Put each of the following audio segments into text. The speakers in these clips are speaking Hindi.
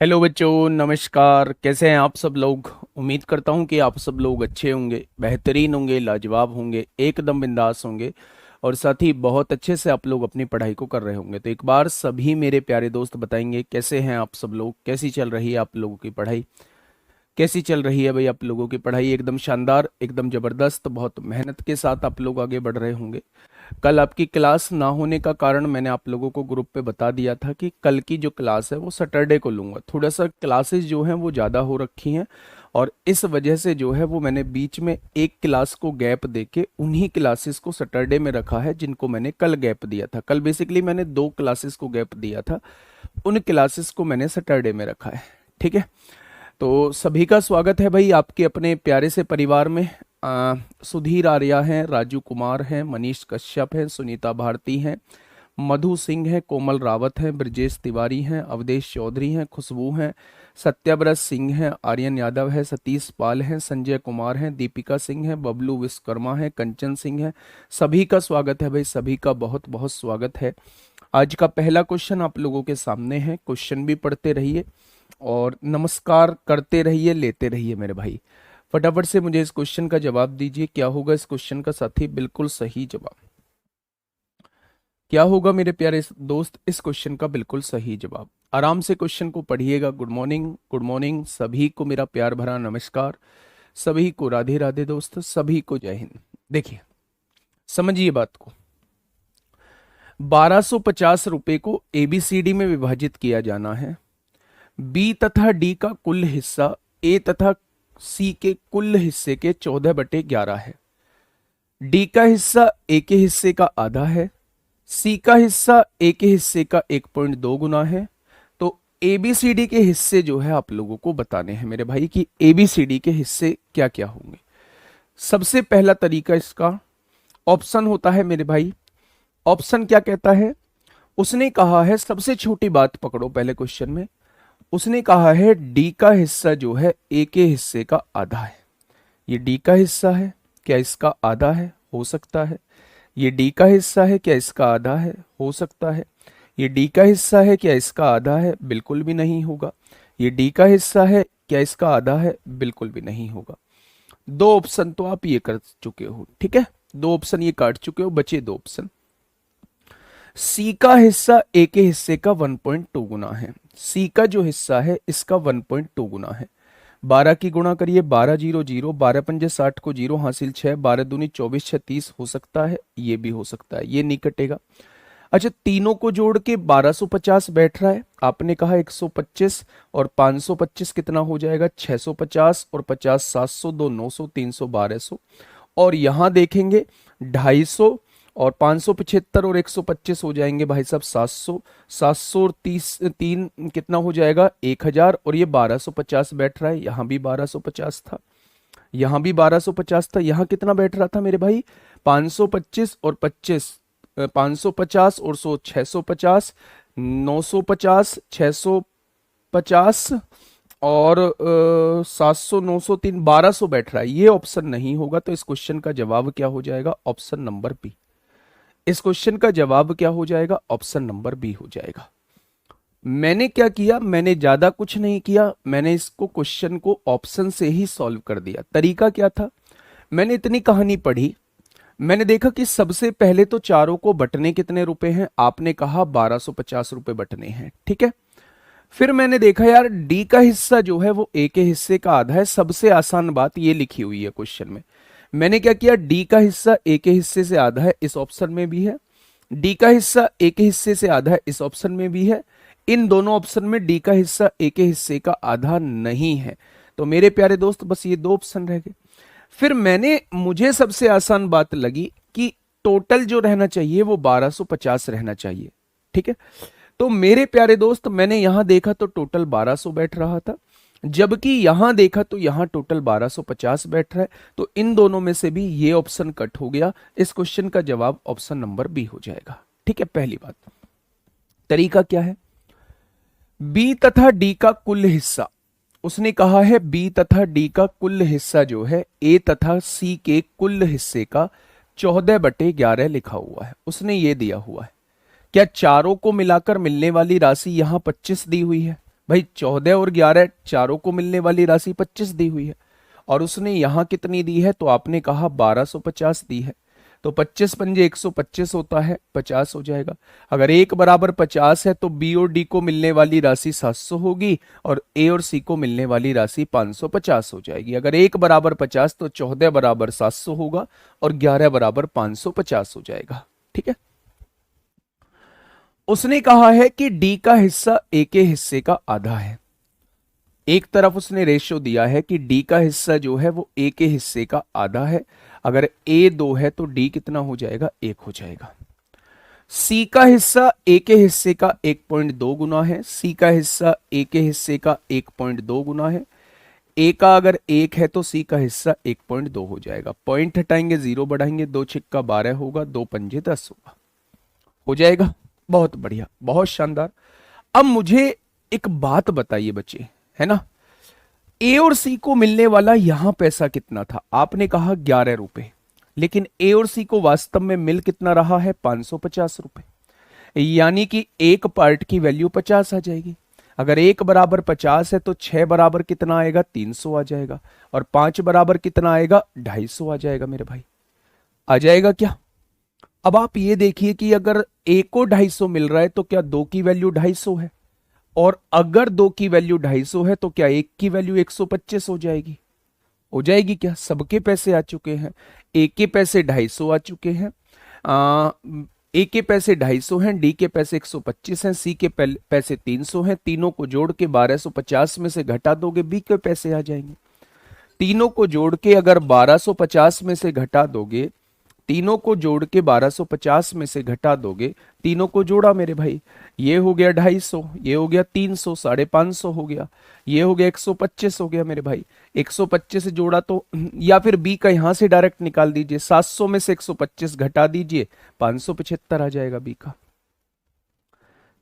हेलो बच्चों, नमस्कार। कैसे हैं आप सब लोग। उम्मीद करता हूं कि आप सब लोग अच्छे होंगे, बेहतरीन होंगे, लाजवाब होंगे, एकदम बिंदास होंगे और साथ ही बहुत अच्छे से आप लोग अपनी पढ़ाई को कर रहे होंगे। तो एक बार सभी मेरे प्यारे दोस्त बताएंगे कैसे हैं आप सब लोग, कैसी चल रही है आप लोगों की पढ़ाई। कैसी चल रही है भाई आप लोगों की पढ़ाई। एकदम शानदार, एकदम ज़बरदस्त, बहुत मेहनत के साथ आप लोग आगे बढ़ रहे होंगे। कल आपकी क्लास ना होने का कारण मैंने आप लोगों को ग्रुप पे बता दिया था कि कल की जो क्लास है वो सैटरडे को लूँगा। थोड़ा सा क्लासेस जो हैं वो ज़्यादा हो रखी हैं और इस वजह से जो है वो मैंने बीच में एक क्लास को गैप देके उन्हीं क्लासेस को सैटरडे में रखा है जिनको मैंने कल गैप दिया था। कल बेसिकली मैंने दो क्लासेस को गैप दिया था, उन क्लासेस को मैंने सैटरडे में रखा है। ठीक है, तो सभी का स्वागत है भाई आपके अपने प्यारे से परिवार में। सुधीर आर्या हैं, राजू कुमार हैं, मनीष कश्यप हैं, सुनीता भारती हैं, मधु सिंह हैं, कोमल रावत हैं, ब्रजेश तिवारी हैं, अवधेश चौधरी हैं, खुशबू हैं, सत्याव्रत सिंह हैं, आर्यन यादव है, सतीश पाल हैं, संजय कुमार हैं, दीपिका सिंह हैं, बबलू विश्वकर्मा हैं, कंचन सिंह हैं। सभी का स्वागत है भाई, सभी का बहुत बहुत स्वागत है। आज का पहला क्वेश्चन आप लोगों के सामने है। क्वेश्चन भी पढ़ते रहिए और नमस्कार करते रहिए, लेते रहिए मेरे भाई। फटाफट से मुझे इस क्वेश्चन का जवाब दीजिए, क्या होगा इस क्वेश्चन का साथी बिल्कुल सही जवाब। क्या होगा मेरे प्यारे दोस्त इस क्वेश्चन का बिल्कुल सही जवाब। आराम से क्वेश्चन को पढ़िएगा। गुड मॉर्निंग, गुड मॉर्निंग सभी को, मेरा प्यार भरा नमस्कार। सभी को राधे राधे दोस्त, सभी को जय हिंद। देखिए, समझिए बात को। 1250 रुपए को एबीसीडी में विभाजित किया जाना है। बी तथा डी का कुल हिस्सा ए तथा सी के कुल हिस्से के 14/11 है। डी का हिस्सा ए के हिस्से का आधा है। सी का हिस्सा ए के हिस्से का 1.2 गुना है। तो एबीसीडी के हिस्से जो है आप लोगों को बताने हैं मेरे भाई कि एबीसीडी के हिस्से क्या क्या होंगे। सबसे पहला तरीका इसका ऑप्शन होता है मेरे भाई। ऑप्शन क्या कहता है? उसने कहा है, सबसे छोटी बात पकड़ो पहले क्वेश्चन में। उसने कहा है डी का हिस्सा जो है ए के हिस्से का आधा है। ये डी का हिस्सा है, क्या इसका आधा है? हो सकता है। ये डी का हिस्सा है, क्या इसका आधा है? हो सकता है। ये डी का हिस्सा है, क्या इसका आधा है? बिल्कुल भी नहीं होगा। ये डी का हिस्सा है, क्या इसका आधा है? बिल्कुल भी नहीं होगा। दो ऑप्शन तो आप ये कर चुके हो, ठीक है। दो ऑप्शन ये काट चुके हो, बचे दो ऑप्शन। सी का हिस्सा ए के हिस्से का 1.2 गुना है। सी का जो हिस्सा है इसका 1.2 गुना है। 12 की गुणा करिए, 12 जीरो जीरो, 12 पंजे 60 को जीरो हासिल 6, 12 दूनी 24, 36 हो सकता है, ये भी हो सकता है, ये नहीं कटेगा। अच्छा, तीनों को जोड़ के 1250 बैठ रहा है। आपने कहा 125 और 525 कितना हो जाएगा? 650 और 50 700, 2 900, 300 1200। और यहां देखेंगे 250 और 575 और 125 हो जाएंगे भाई साहब 700। 700 और 30 3 कितना हो जाएगा? 1000। और ये 1250 बैठ रहा है, यहाँ भी 1250 था, यहाँ भी 1250 था। यहाँ कितना बैठ रहा था मेरे भाई? 525 और 25, 550 और 100, 650, 950, 650 और 700, 903, 1200 बैठ रहा है। ये ऑप्शन नहीं होगा। तो इस क्वेश्चन का जवाब क्या हो जाएगा? Option number B. इस क्वेश्चन का जवाब क्या हो जाएगा? ऑप्शन नंबर बी हो जाएगा। मैंने क्या किया? मैंने ज्यादा कुछ नहीं किया, मैंने इसको क्वेश्चन को ऑप्शन से ही सॉल्व कर दिया। तरीका क्या था? मैंने इतनी कहानी पढ़ी, मैंने देखा कि सबसे पहले तो चारों को बटने कितने रुपए हैं। आपने कहा 1250 रुपए बटने हैं, ठीक है। फिर मैंने देखा यार डी का हिस्सा जो है वो ए के हिस्से का आधा है। सबसे आसान बात ये लिखी हुई है क्वेश्चन में। मैंने क्या किया? डी का हिस्सा ए के हिस्से से आधा है, इस ऑप्शन में भी है। डी का हिस्सा ए के हिस्से से आधा है, इस ऑप्शन में भी है। इन दोनों ऑप्शन में डी का हिस्सा ए के हिस्से का आधा नहीं है। तो मेरे प्यारे दोस्त बस ये दो ऑप्शन रह गए। फिर मुझे सबसे आसान बात लगी कि टोटल जो रहना चाहिए वो 1250 रहना चाहिए, ठीक है। तो मेरे प्यारे दोस्त मैंने यहां देखा तो टोटल 1200 बैठ रहा था, जबकि यहां देखा तो यहां टोटल 1250 बैठ रहा है। तो इन दोनों में से भी ये ऑप्शन कट हो गया। इस क्वेश्चन का जवाब ऑप्शन नंबर बी हो जाएगा, ठीक है। पहली बात, तरीका क्या है? बी तथा डी का कुल हिस्सा, उसने कहा है बी तथा डी का कुल हिस्सा जो है ए तथा सी के कुल हिस्से का 14/11 लिखा हुआ है, उसने ये दिया हुआ है। क्या चारों को मिलाकर मिलने वाली राशि यहां 25 दी हुई है? भाई 14 और 11 चारों को मिलने वाली राशि 25 दी हुई है, और उसने यहां कितनी दी है, तो आपने कहा 1250 दी है। तो 25 पंजे 125 होता है, 50 हो जाएगा। अगर एक बराबर 50 है तो बी और डी को मिलने वाली राशि 700 होगी, और ए और सी को मिलने वाली राशि 550 हो जाएगी। अगर एक बराबर 50 तो 14 बराबर 700 होगा, और 11 बराबर 550 हो जाएगा। ठीक है। उसने कहा है कि डी का हिस्सा ए के हिस्से का आधा है। एक तरफ उसने रेशियो दिया है कि डी का हिस्सा जो है वो ए के हिस्से का आधा है। अगर ए 2 है तो डी कितना हो जाएगा, 1 हो जाएगा। सी का हिस्सा ए के हिस्से का 1.2 गुना है। सी का हिस्सा ए के हिस्से का 1.2 गुना है। ए का अगर 1 है तो सी का हिस्सा 1.2 हो जाएगा। पॉइंट हटाएंगे, 0 बढ़ाएंगे, 2 छिक्का 12 होगा, 2 पंजे 10 होगा, हो जाएगा। बहुत बढ़िया, बहुत शानदार। अब मुझे एक बात बताइए बच्चे, है ना, ए और सी को मिलने वाला यहां पैसा कितना था, आपने कहा 11 रुपए, लेकिन ए और सी को वास्तव में मिल कितना रहा है, 550 रुपए। यानी कि एक पार्ट की वैल्यू 50 आ जाएगी। अगर एक बराबर 50 है तो 6 बराबर कितना आएगा, 300 आ जाएगा, और 5 बराबर कितना आएगा, 250 आ जाएगा मेरे भाई। आ जाएगा क्या? अब आप ये देखिए कि अगर ए को 250 मिल रहा है तो क्या दो की वैल्यू 250 है, और अगर दो की वैल्यू 250 है तो क्या एक की वैल्यू 125 हो जाएगी? हो जाएगी क्या? सबके पैसे आ चुके हैं। ए के पैसे 250 आ चुके हैं, ए के पैसे 250 हैं, डी के पैसे 125 हैं, सी के पैसे 300 हैं। तीनों को जोड़ के 1250 में से घटा दोगे, बी के पैसे आ जाएंगे। तीनों को जोड़ के अगर 1250 में से घटा दोगे, तीनों को जोड़ के 1250 में से घटा दोगे, तीनों को जोड़ा मेरे भाई, ये हो गया 250, ये हो गया 300, 550 हो गया, ये हो गया 125 हो गया मेरे भाई। 125 से जोड़ा तो, या फिर बी का यहां से डायरेक्ट निकाल दीजिए, 700 में से 125 घटा दीजिए, 575 आ जाएगा बी का।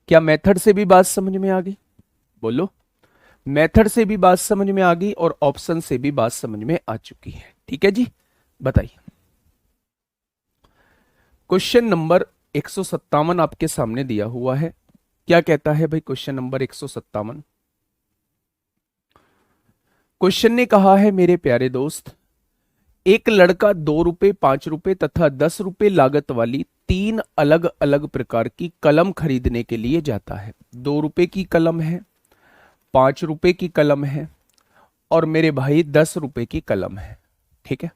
क्या मेथड से भी बात समझ में आ गई? बोलो। मेथड से भी बात समझ में आ गई और ऑप्शन से भी बात समझ में आ चुकी है। ठीक है जी, बताइए। क्वेश्चन नंबर 157 आपके सामने दिया हुआ है। क्या कहता है भाई क्वेश्चन नंबर 157? क्वेश्चन ने कहा है, मेरे प्यारे दोस्त, एक लड़का 2 रुपए, 5 रुपए तथा 10 रुपए लागत वाली 3 अलग अलग प्रकार की कलम खरीदने के लिए जाता है। 2 रुपए की कलम है, 5 रुपए की कलम है, और मेरे भाई 10 रुपए की कलम है। ठीक है।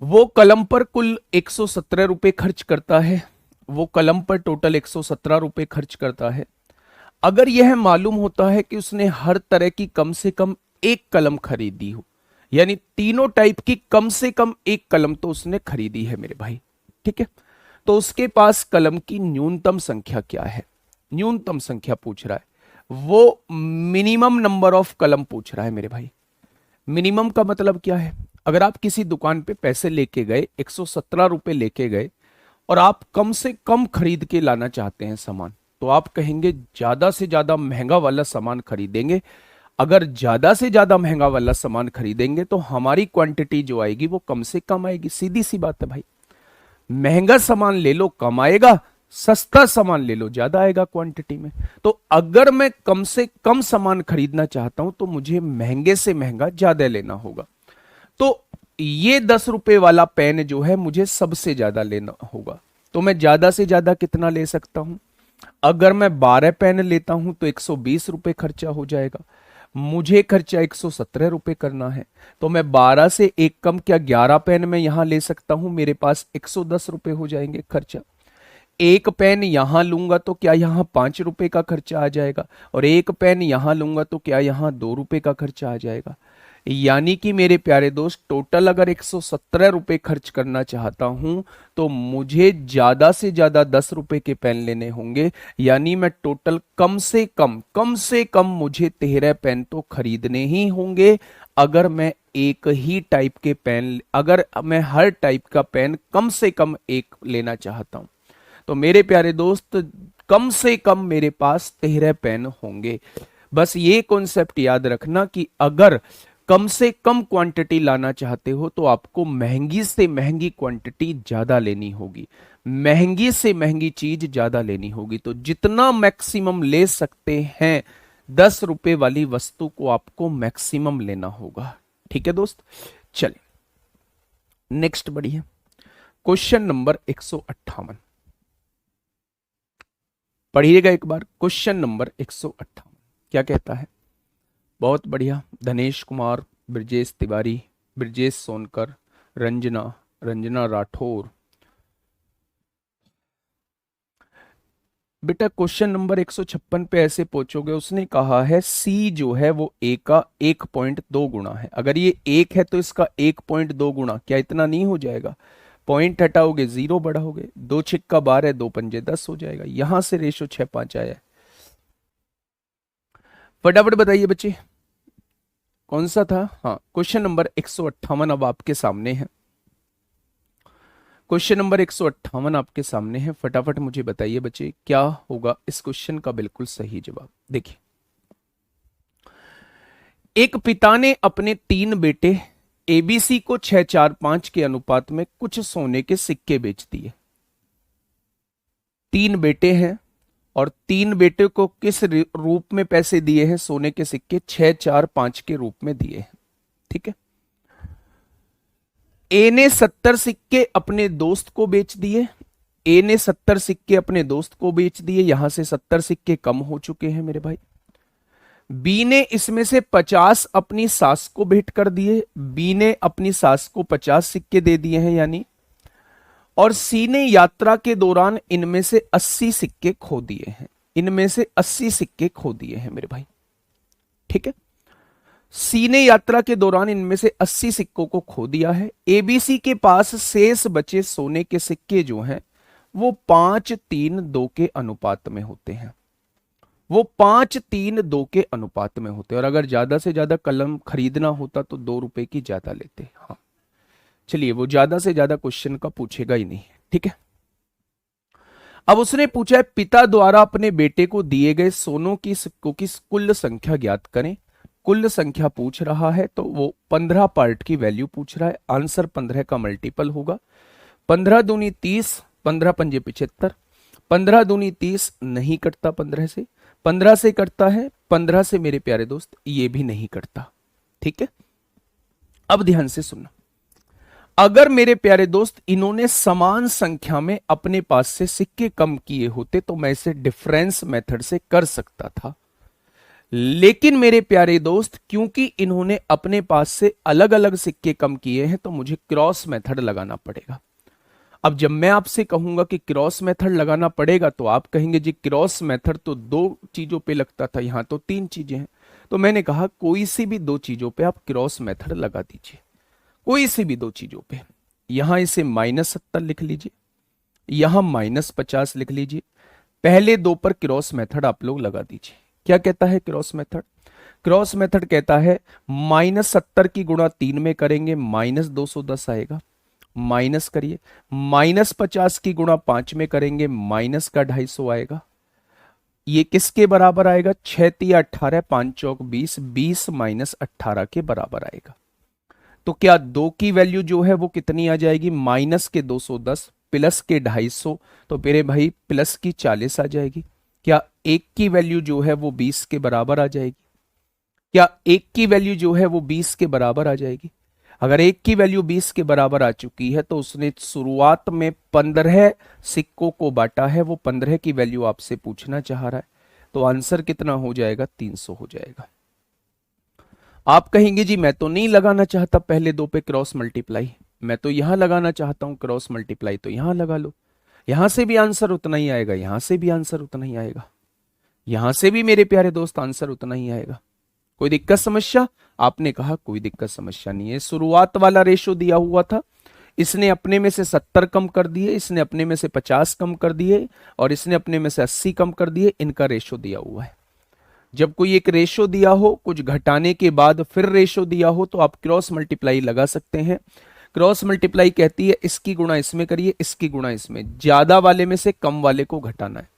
वो कलम पर कुल 117 रुपए खर्च करता है। वो कलम पर टोटल 117 रुपए खर्च करता है। अगर यह मालूम होता है कि उसने हर तरह की कम से कम एक कलम खरीदी हो, यानी तीनों टाइप की कम से कम एक कलम तो उसने खरीदी है मेरे भाई। ठीक है। तो उसके पास कलम की न्यूनतम संख्या क्या है? न्यूनतम संख्या पूछ रहा है, वो मिनिमम नंबर ऑफ कलम पूछ रहा है मेरे भाई। मिनिमम का मतलब क्या है? अगर आप किसी दुकान पे पैसे लेके गए, 117 रुपए लेके गए, और आप कम से कम खरीद के लाना चाहते हैं सामान, तो आप कहेंगे ज्यादा से ज्यादा महंगा वाला सामान खरीदेंगे। अगर ज्यादा से ज्यादा महंगा वाला सामान खरीदेंगे तो हमारी क्वांटिटी जो आएगी वो कम से कम आएगी। सीधी सी बात है भाई। महंगा सामान ले लो कम आएगा, सस्ता सामान ले लो ज्यादा आएगा क्वांटिटी में। तो अगर मैं कम से कम सामान खरीदना चाहता हूं तो मुझे महंगे से महंगा ज्यादा लेना होगा। तो ये 10 रुपए वाला पेन जो है मुझे सबसे ज्यादा लेना होगा। तो मैं ज्यादा से ज्यादा कितना ले सकता हूं? अगर मैं 12 पेन लेता हूं तो 120 रुपए खर्चा हो जाएगा। मुझे खर्चा 117 रुपए करना है, तो मैं 12 से एक कम क्या 11 पेन में यहां ले सकता हूं, मेरे पास 110 रुपए हो जाएंगे खर्चा। एक पेन यहां लूंगा तो क्या यहां 5 रुपए का खर्चा आ जाएगा, और एक पेन यहां लूंगा तो क्या यहां 2 रुपए का खर्चा आ जाएगा। यानी कि मेरे प्यारे दोस्त, टोटल अगर 117 रुपए खर्च करना चाहता हूं तो मुझे ज्यादा से ज्यादा 10 रुपए के पेन लेने होंगे। यानी मैं टोटल कम से कम मुझे 13 पेन तो खरीदने ही होंगे। अगर मैं एक ही टाइप के पेन, अगर मैं हर टाइप का पेन कम से कम एक लेना चाहता हूं, तो मेरे प्यारे दोस्त कम से कम मेरे पास 13 पेन होंगे। बस ये कॉन्सेप्ट याद रखना कि अगर कम से कम क्वांटिटी लाना चाहते हो तो आपको महंगी से महंगी क्वांटिटी ज्यादा लेनी होगी, महंगी से महंगी चीज ज्यादा लेनी होगी। तो जितना मैक्सिमम ले सकते हैं 10 रुपए वाली वस्तु को आपको मैक्सिमम लेना होगा। ठीक है दोस्त, चलिए नेक्स्ट बढ़िए। क्वेश्चन नंबर 158 पढ़िएगा एक बार। क्वेश्चन नंबर 158 क्या कहता है? बहुत बढ़िया। धनेश कुमार, ब्रजेश तिवारी, ब्रजेश सोनकर, रंजना, रंजना राठौर। बेटा क्वेश्चन नंबर 156 पे ऐसे पहुंचोगे, उसने कहा है सी जो है वो ए का 1.2 गुना है। अगर ये 1 है तो इसका 1.2 गुना, क्या इतना नहीं हो जाएगा? पॉइंट हटाओगे 0 बढ़ाओगे, 2 छिक्का 12, 2 पंजे 10 हो जाएगा। यहां से रेशो 6:5 आया है। फटाफट बताइए बच्चे कौन सा था? हाँ, क्वेश्चन नंबर 158 अब आपके सामने है। क्वेश्चन नंबर 158 आपके सामने है। फटाफट मुझे बताइए बच्चे क्या होगा इस क्वेश्चन का बिल्कुल सही जवाब। देखिए, एक पिता ने अपने 3 बेटे एबीसी को 6, 4, 5 के अनुपात में कुछ सोने के सिक्के बेच दिए। 3 बेटे हैं और 3 बेटे को किस रूप में पैसे दिए हैं? सोने के सिक्के 6, 4, 5 के रूप में दिए हैं। ठीक है। ए ने 70 सिक्के अपने दोस्त को बेच दिए। ए ने 70 सिक्के अपने दोस्त को बेच दिए, यहां से 70 सिक्के कम हो चुके हैं मेरे भाई। बी ने इसमें से 50 अपनी सास को भेंट कर दिए। बी ने अपनी सास को 50 सिक्के दे दिए हैं यानी। और सी ने यात्रा के दौरान इनमें से 80 सिक्के खो दिए हैं। इनमें से 80 सिक्के खो दिए हैं मेरे भाई। ठीक है। सी ने यात्रा के दौरान इनमें से 80 सिक्कों को खो दिया है। एबीसी के पास शेष बचे सोने के सिक्के जो हैं वो 5-3-2 के अनुपात में होते हैं। वो 5-3-2 के अनुपात में होते हैं। और अगर ज्यादा से ज्यादा कलम खरीदना होता तो 2 रुपए की ज्यादा लेते। हाँ चलिए, वो ज्यादा से ज्यादा क्वेश्चन का पूछेगा ही नहीं। ठीक है। अब उसने पूछा है पिता द्वारा अपने बेटे को दिए गए सोनों की सिक्कों की कुल संख्या ज्ञात करें। कुल संख्या पूछ रहा है तो वो 15 पार्ट की वैल्यू पूछ रहा है। आंसर 15 का मल्टीपल होगा। 15 दूनी 30, 15 पंजे 75। 15 दूनी 30 नहीं कटता 15 से। 15 से कटता है 15 से मेरे प्यारे दोस्त ये भी नहीं कटता। ठीक है। अब ध्यान से सुनना, अगर मेरे प्यारे दोस्त इन्होंने समान संख्या में अपने पास से सिक्के कम किए होते तो मैं इसे डिफरेंस मेथड से कर सकता था। लेकिन मेरे प्यारे दोस्त क्योंकि इन्होंने अपने पास से अलग अलग सिक्के कम किए हैं तो मुझे क्रॉस मेथड लगाना पड़ेगा। अब जब मैं आपसे कहूंगा कि क्रॉस मेथड लगाना पड़ेगा तो आप कहेंगे जी क्रॉस मेथड तो 2 चीजों पे लगता था, यहां तो 3 चीजें हैं। तो मैंने कहा कोई सी भी 2 चीजों पे आप क्रॉस मेथड लगा दीजिए, कोई सी भी 2 चीजों पे। यहां इसे -70 लिख लीजिए, यहां -50 लिख लीजिए। पहले 2 पर क्रॉस मेथड आप लोग लगा दीजिए। क्या कहता है क्रॉस मेथड? क्रॉस मेथड कहता है -70 की गुणा 3 में करेंगे -210 आएगा, माइनस करिए। -50 की गुणा 5 में करेंगे माइनस का 250 आएगा। ये किसके बराबर आएगा? 6 तिया 18, 5 चौक 20, 20 -18 के बराबर आएगा। तो क्या 2 की वैल्यू जो है वो कितनी आ जाएगी? माइनस के 210 प्लस के 250, तो मेरे भाई प्लस की 40 आ जाएगी। क्या 1 की वैल्यू जो है वो 20 के बराबर आ जाएगी? क्या 1 की वैल्यू जो है वो 20 के बराबर आ जाएगी? अगर 1 की वैल्यू 20 के बराबर आ चुकी है तो उसने शुरुआत में 15 सिक्कों को बांटा है, वो 15 की वैल्यू आपसे पूछना चाह रहा है। तो आंसर कितना हो जाएगा? 300 हो जाएगा। आप कहेंगे जी मैं तो नहीं लगाना चाहता पहले 2 पे क्रॉस मल्टीप्लाई, मैं तो यहां लगाना चाहता हूं क्रॉस मल्टीप्लाई, तो यहां लगा लो। यहां से भी आंसर उतना ही आएगा, यहां से भी आंसर उतना ही आएगा, यहां से भी मेरे प्यारे दोस्त आंसर उतना ही आएगा। कोई दिक्कत समस्या? आपने कहा कोई दिक्कत समस्या नहीं है। शुरुआत वाला रेशो दिया हुआ था, इसने अपने में से 70 कम कर दिए, इसने अपने में से 50 कम कर दिए और इसने अपने में से 80 कम कर दिए। इनका रेशो दिया हुआ है। जब कोई एक रेशो दिया हो, कुछ घटाने के बाद फिर रेशो दिया हो, तो आप क्रॉस मल्टीप्लाई लगा सकते हैं। क्रॉस मल्टीप्लाई कहती है इसकी गुणा इसमें करिए, इसकी गुणा इसमें, ज्यादा वाले में से कम वाले को घटाना है।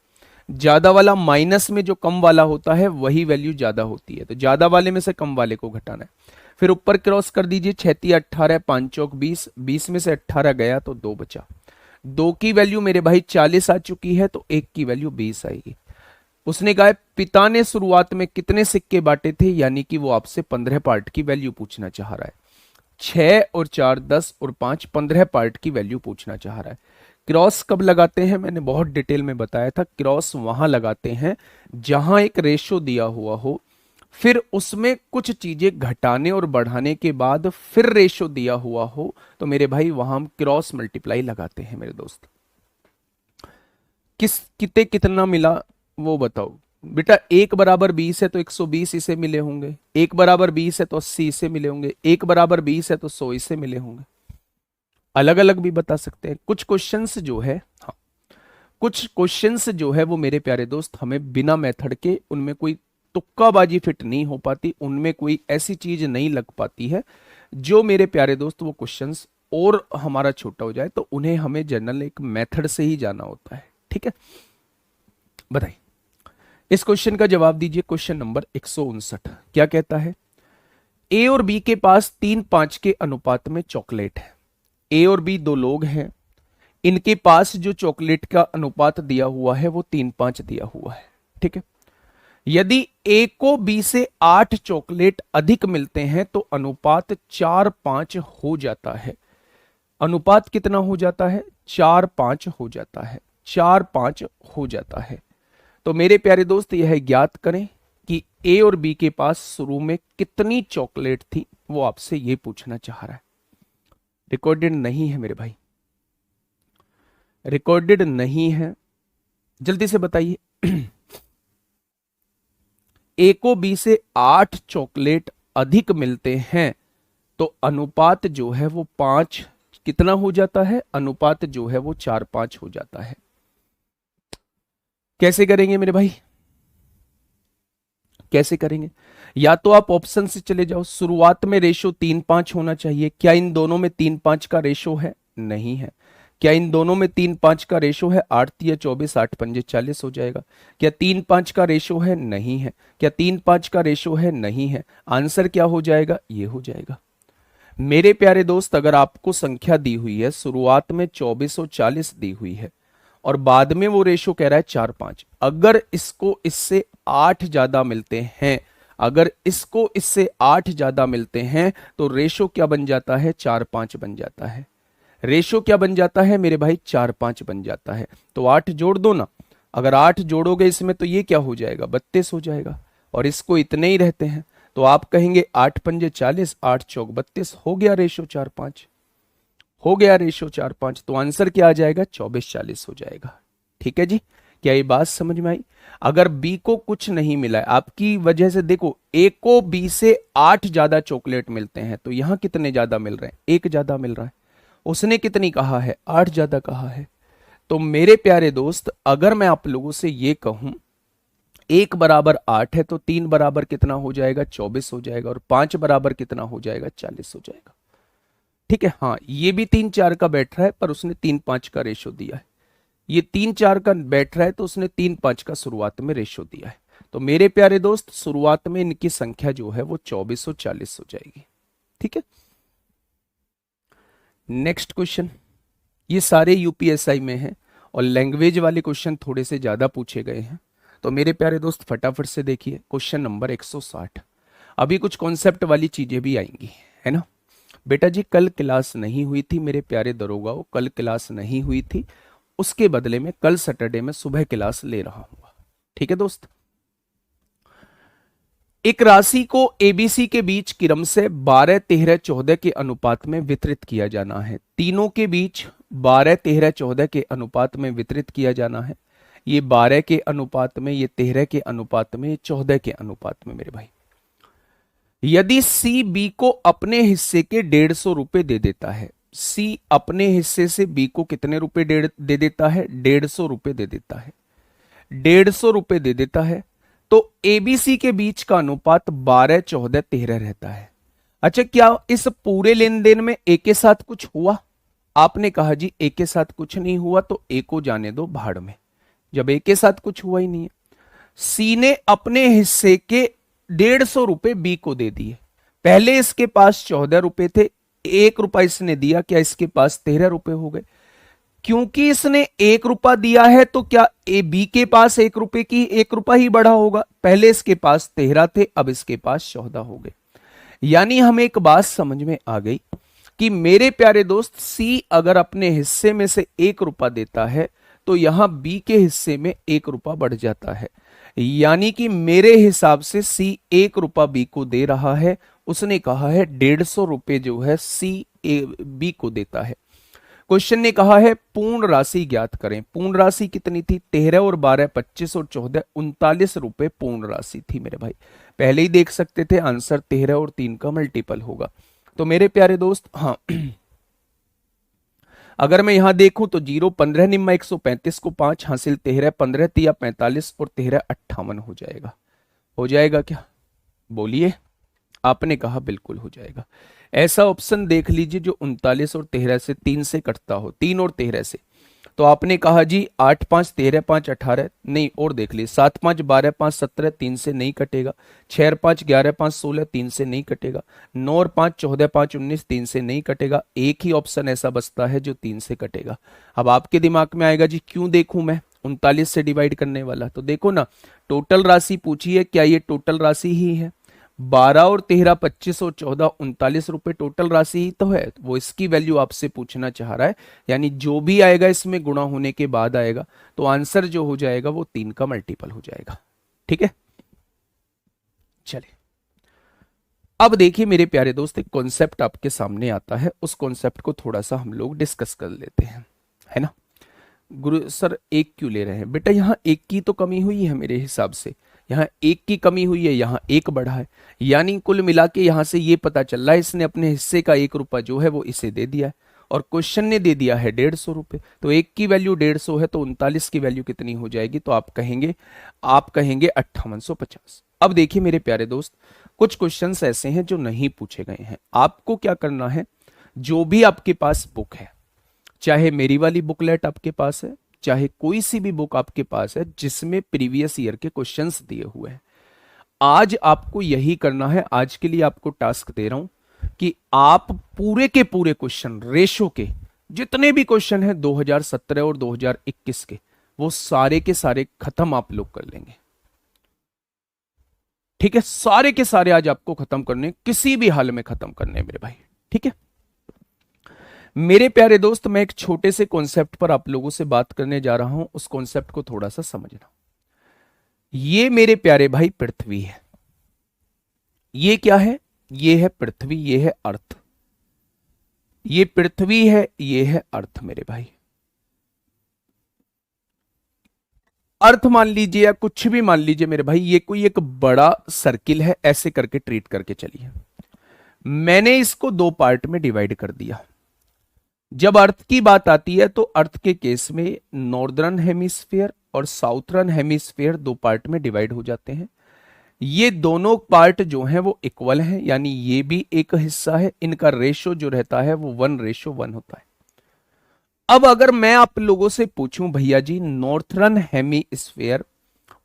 ज्यादा वाला माइनस में जो कम वाला होता है वही वैल्यू ज्यादा होती है, तो ज्यादा वाले में से कम वाले को घटाना है। फिर ऊपर क्रॉस कर दीजिए, 6 18, 5 चौक 20, 20 में से 18 गया तो 2 बचा। 2 की वैल्यू मेरे भाई 40 आ चुकी है, तो 1 की वैल्यू 20 आएगी। उसने कहा पिता ने शुरुआत में कितने सिक्के बांटे थे, यानी कि वो आपसे 15 पार्ट की वैल्यू पूछना चाह रहा है। 6 और 4 10 और 5 15 पार्ट की वैल्यू पूछना चाह रहा है। क्रॉस कब लगाते हैं, मैंने बहुत डिटेल में बताया था। क्रॉस वहां लगाते हैं जहां एक रेशो दिया हुआ हो, फिर उसमें कुछ चीजें घटाने और बढ़ाने के बाद फिर रेशो दिया हुआ हो, तो मेरे भाई वहां हम क्रॉस मल्टीप्लाई लगाते हैं मेरे दोस्त। कितने कितना मिला वो बताओ बेटा। 1 बराबर 20 है तो 120 इसे मिले होंगे, 1 बराबर 20 है तो 80 इसे मिले होंगे, 1 बराबर 20 है तो 100 इसे मिले होंगे। अलग अलग भी बता सकते हैं। कुछ क्वेश्चंस जो है, हाँ कुछ क्वेश्चंस जो है वो मेरे प्यारे दोस्त हमें बिना मेथड के, उनमें कोई तुक्काबाजी फिट नहीं हो पाती, उनमें कोई ऐसी चीज नहीं लग पाती है जो मेरे प्यारे दोस्त वो क्वेश्चंस और हमारा छोटा हो जाए, तो उन्हें हमें जनरल एक मेथड से ही जाना होता है। ठीक है, बताइए इस क्वेश्चन का जवाब दीजिए। क्वेश्चन नंबर 159 क्या कहता है, ए और बी के पास 3-5 के अनुपात में चॉकलेट है। ए और बी दो लोग हैं, इनके पास जो चॉकलेट का अनुपात दिया हुआ है वो 3-5 दिया हुआ है। ठीक है, यदि ए को बी से 8 चॉकलेट अधिक मिलते हैं तो अनुपात 4-5 हो जाता है। अनुपात कितना हो जाता है, 4-5 हो जाता है, 4-5 हो जाता है। तो मेरे प्यारे दोस्त यह ज्ञात करें कि ए और बी के पास शुरू में कितनी चॉकलेट थी, वो आपसे ये पूछना चाह रहा है। रिकॉर्डेड नहीं है मेरे भाई, रिकॉर्डेड नहीं है, जल्दी से बताइए। ए को बी से 8 चॉकलेट अधिक मिलते हैं तो अनुपात जो है वो 5 कितना हो जाता है, अनुपात जो है वो 4-5 हो जाता है। कैसे करेंगे मेरे भाई, कैसे करेंगे? या तो आप ऑप्शन से चले जाओ, शुरुआत में रेशो 3-5 होना चाहिए। क्या इन दोनों में 3-5 का रेशो है? नहीं है। क्या इन दोनों में 3-5 का रेशो है? 8 या 24, 8 पंजे 40 हो जाएगा। क्या 3-5 का रेशो है? नहीं है। क्या 3-5 का रेशो है? नहीं है। आंसर क्या हो जाएगा? ये हो जाएगा। मेरे प्यारे दोस्त, अगर आपको संख्या दी हुई है, शुरुआत में 24 और 40 दी हुई है और बाद में वो रेशो कह रहा है 4-5, अगर इसको इससे 8 ज्यादा मिलते हैं, अगर इसको इससे 8 ज्यादा मिलते हैं तो रेशो क्या बन जाता है? 4-5 बन जाता है। रेशो क्या बन जाता है मेरे भाई? 4-5 बन जाता है। तो 8 जोड़ दो ना, अगर 8 जोड़ोगे इसमें तो ये क्या हो जाएगा? 32 हो जाएगा। और इसको इतने ही रहते हैं तो आप कहेंगे 8 पंजे 40, 8 चौक 32, हो गया रेशो 4-5, हो गया रेशो 4-5। तो आंसर क्या आ जाएगा? 24-40 हो जाएगा। ठीक है जी, क्या ये बात समझ में आई? अगर बी को कुछ नहीं मिला है आपकी वजह से, देखो ए को बी से 8 ज्यादा चॉकलेट मिलते हैं तो यहां कितने ज्यादा मिल रहे हैं? 1 ज्यादा मिल रहा है। उसने कितनी कहा है? 8 ज्यादा कहा है। तो मेरे प्यारे दोस्त, अगर मैं आप लोगों से ये कहूं 1 बराबर 8 है तो 3 बराबर कितना हो जाएगा? 24 हो जाएगा। और 5 बराबर कितना हो जाएगा? 40 हो जाएगा। ठीक है, हाँ ये भी 3-4 का बैठ रहा है पर उसने 3-5 का रेशो दिया है। ये 3-4 का बैठ रहा है तो उसने 3-5 का शुरुआत में रेशो दिया है। तो मेरे प्यारे दोस्त, शुरुआत में इनकी संख्या जो है वो 24 और 40 हो जाएगी। ठीक है, नेक्स्ट क्वेश्चन। ये सारे यूपीएसआई में हैं और लैंग्वेज वाले क्वेश्चन थोड़े से ज्यादा पूछे गए हैं। तो मेरे प्यारे दोस्त फटाफट से देखिए क्वेश्चन नंबर 160। अभी कुछ कॉन्सेप्ट वाली चीजें भी आएंगी, है ना बेटा जी। कल क्लास नहीं हुई थी मेरे प्यारे दरोगाओं, कल क्लास नहीं हुई थी, उसके बदले में कल सैटरडे में सुबह क्लास ले रहा हूं। ठीक है दोस्त, एक राशि को एबीसी के बीच क्रम से 12, 13, 14 के अनुपात में वितरित किया जाना है। तीनों के बीच 12, 13, 14 के अनुपात में वितरित किया जाना है। ये 12 के अनुपात में, ये 13 के अनुपात में, ये 14 के अनुपात में मेरे भाई। यदि सी बी को अपने हिस्से के 150 रुपए दे देता है, सी अपने हिस्से से बी को कितने रुपए दे देता है? 150 रुपए दे देता है। 150 रुपए दे देता है तो एबीसी के बीच का अनुपात 12, 14, 13 रहता है। अच्छा, क्या इस पूरे लेन देन में ए के साथ कुछ हुआ? आपने कहा जी ए के साथ कुछ नहीं हुआ, तो ए को जाने दो भाड़ में। जब ए के साथ कुछ हुआ ही नहीं है। सी ने अपने हिस्से के 150 रुपए बी को दे दिए। पहले इसके पास 14 रुपए थे, 1 रुपया इसने दिया, क्या इसके पास 13 रुपए हो गए? क्योंकि इसने 1 रुपया दिया है तो क्या ए बी के पास 1 रुपए की 1 रुपया ही बढ़ा होगा। पहले इसके पास 13 थे, अब इसके पास 14 हो गए। यानी हमें एक बात समझ में आ गई कि मेरे प्यारे दोस्त, सी अगर अपने हिस्से में से 1 रुपया देता है तो यहां बी के हिस्से में 1 रुपया बढ़ जाता है। यानी कि मेरे हिसाब से सी 1 रुपया बी को दे रहा है। उसने कहा है 150 रुपए जो है सी बी को देता है। क्वेश्चन ने कहा है पूर्ण राशि ज्ञात करें। पूर्ण राशि कितनी थी? 13 और 12 25 और 14 39 रुपए पूर्ण राशि थी मेरे भाई। पहले ही देख सकते थे आंसर 13 और 3 का मल्टीपल होगा। तो मेरे प्यारे दोस्त, हाँ अगर मैं यहां देखूं तो 0 15 निम्मा 135 को 5 हासिल 13 15 तिया 45 और 13 58 हो जाएगा। हो जाएगा क्या? बोलिए। आपने कहा बिल्कुल हो जाएगा। ऐसा ऑप्शन देख लीजिए जो 39 और 13 से 3 से कटता हो, 3 और 13 से। तो आपने कहा जी 8 5 13 5 18 नहीं, और देख लीजिए 7 5 12 5 17 3 से नहीं कटेगा। 6 5 11 5 16 3 से नहीं कटेगा। 9 और 5 14 5 19 3 से नहीं कटेगा। एक ही ऑप्शन ऐसा बचता है जो 3 से कटेगा। अब आपके दिमाग में आएगा जी क्यों देखूं मैं 39 से डिवाइड करने वाला? तो देखो ना, टोटल राशि पूछी है, क्या ये टोटल राशि ही है? 12 और 13 25 और 14 39 रुपए टोटल राशि ही तो है। वो इसकी वैल्यू आपसे पूछना चाह रहा है। यानी जो भी आएगा इसमें गुणा होने के बाद आएगा, तो आंसर जो हो जाएगा वो 3 का मल्टीपल हो जाएगा। ठीक है, चलिए अब देखिए मेरे प्यारे दोस्त, एक कॉन्सेप्ट आपके सामने आता है, उस कॉन्सेप्ट को थोड़ा सा हम लोग डिस्कस कर लेते हैं, है ना। गुरु सर 1 क्यों ले रहे हैं? बेटा यहाँ 1 की तो कमी हुई है मेरे हिसाब से, यहाँ 1 की कमी हुई है, यहाँ 1 बढ़ा है। यानी कुल मिला के यहाँ से ये पता चल रहा है इसने अपने हिस्से का 1 रुपया जो है वो इसे दे दिया है, और क्वेश्चन ने दे दिया है 150 रुपए। तो 1 की वैल्यू 150 है, तो 39 की वैल्यू कितनी हो जाएगी? तो आप कहेंगे 5850। अब देखिए मेरे प्यारे दोस्त, कुछ क्वेश्चंस ऐसे हैं जो नहीं पूछे गए हैं। आपको क्या करना है, जो भी आपके पास बुक है, चाहे मेरी वाली बुकलेट आपके पास है, चाहे कोई सी भी बुक आपके पास है जिसमें प्रीवियस ईयर के क्वेश्चंस दिए हुए हैं, आज आपको यही करना है। आज के लिए आपको टास्क दे रहा हूं कि आप पूरे के पूरे क्वेश्चन, रेशो के जितने भी क्वेश्चन हैं 2017 और 2021 के, वो सारे के सारे खत्म आप लोग कर लेंगे। ठीक है, सारे के सारे आज आपको खत्म करने, किसी भी हाल में खत्म करने मेरे भाई। ठीक है मेरे प्यारे दोस्त, मैं एक छोटे से कॉन्सेप्ट पर आप लोगों से बात करने जा रहा हूं, उस कॉन्सेप्ट को थोड़ा सा समझना। ये मेरे प्यारे भाई पृथ्वी है। ये क्या है? ये है पृथ्वी, ये है अर्थ। ये पृथ्वी है, ये है अर्थ मेरे भाई। अर्थ मान लीजिए या कुछ भी मान लीजिए मेरे भाई, ये कोई एक बड़ा सर्किल है, ऐसे करके ट्रीट करके चलिए। मैंने इसको 2 पार्ट में डिवाइड कर दिया। जब अर्थ की बात आती है तो अर्थ के केस में नॉर्दर्न हेमिस्फीयर और साउथर्न हेमिस्फीयर 2 पार्ट में डिवाइड हो जाते हैं। ये दोनों पार्ट जो हैं वो इक्वल हैं, यानी ये भी एक हिस्सा है, इनका रेशो जो रहता है वो 1:1 होता है। अब अगर मैं आप लोगों से पूछूं भैया जी नॉर्थर्न हेमिस्फीयर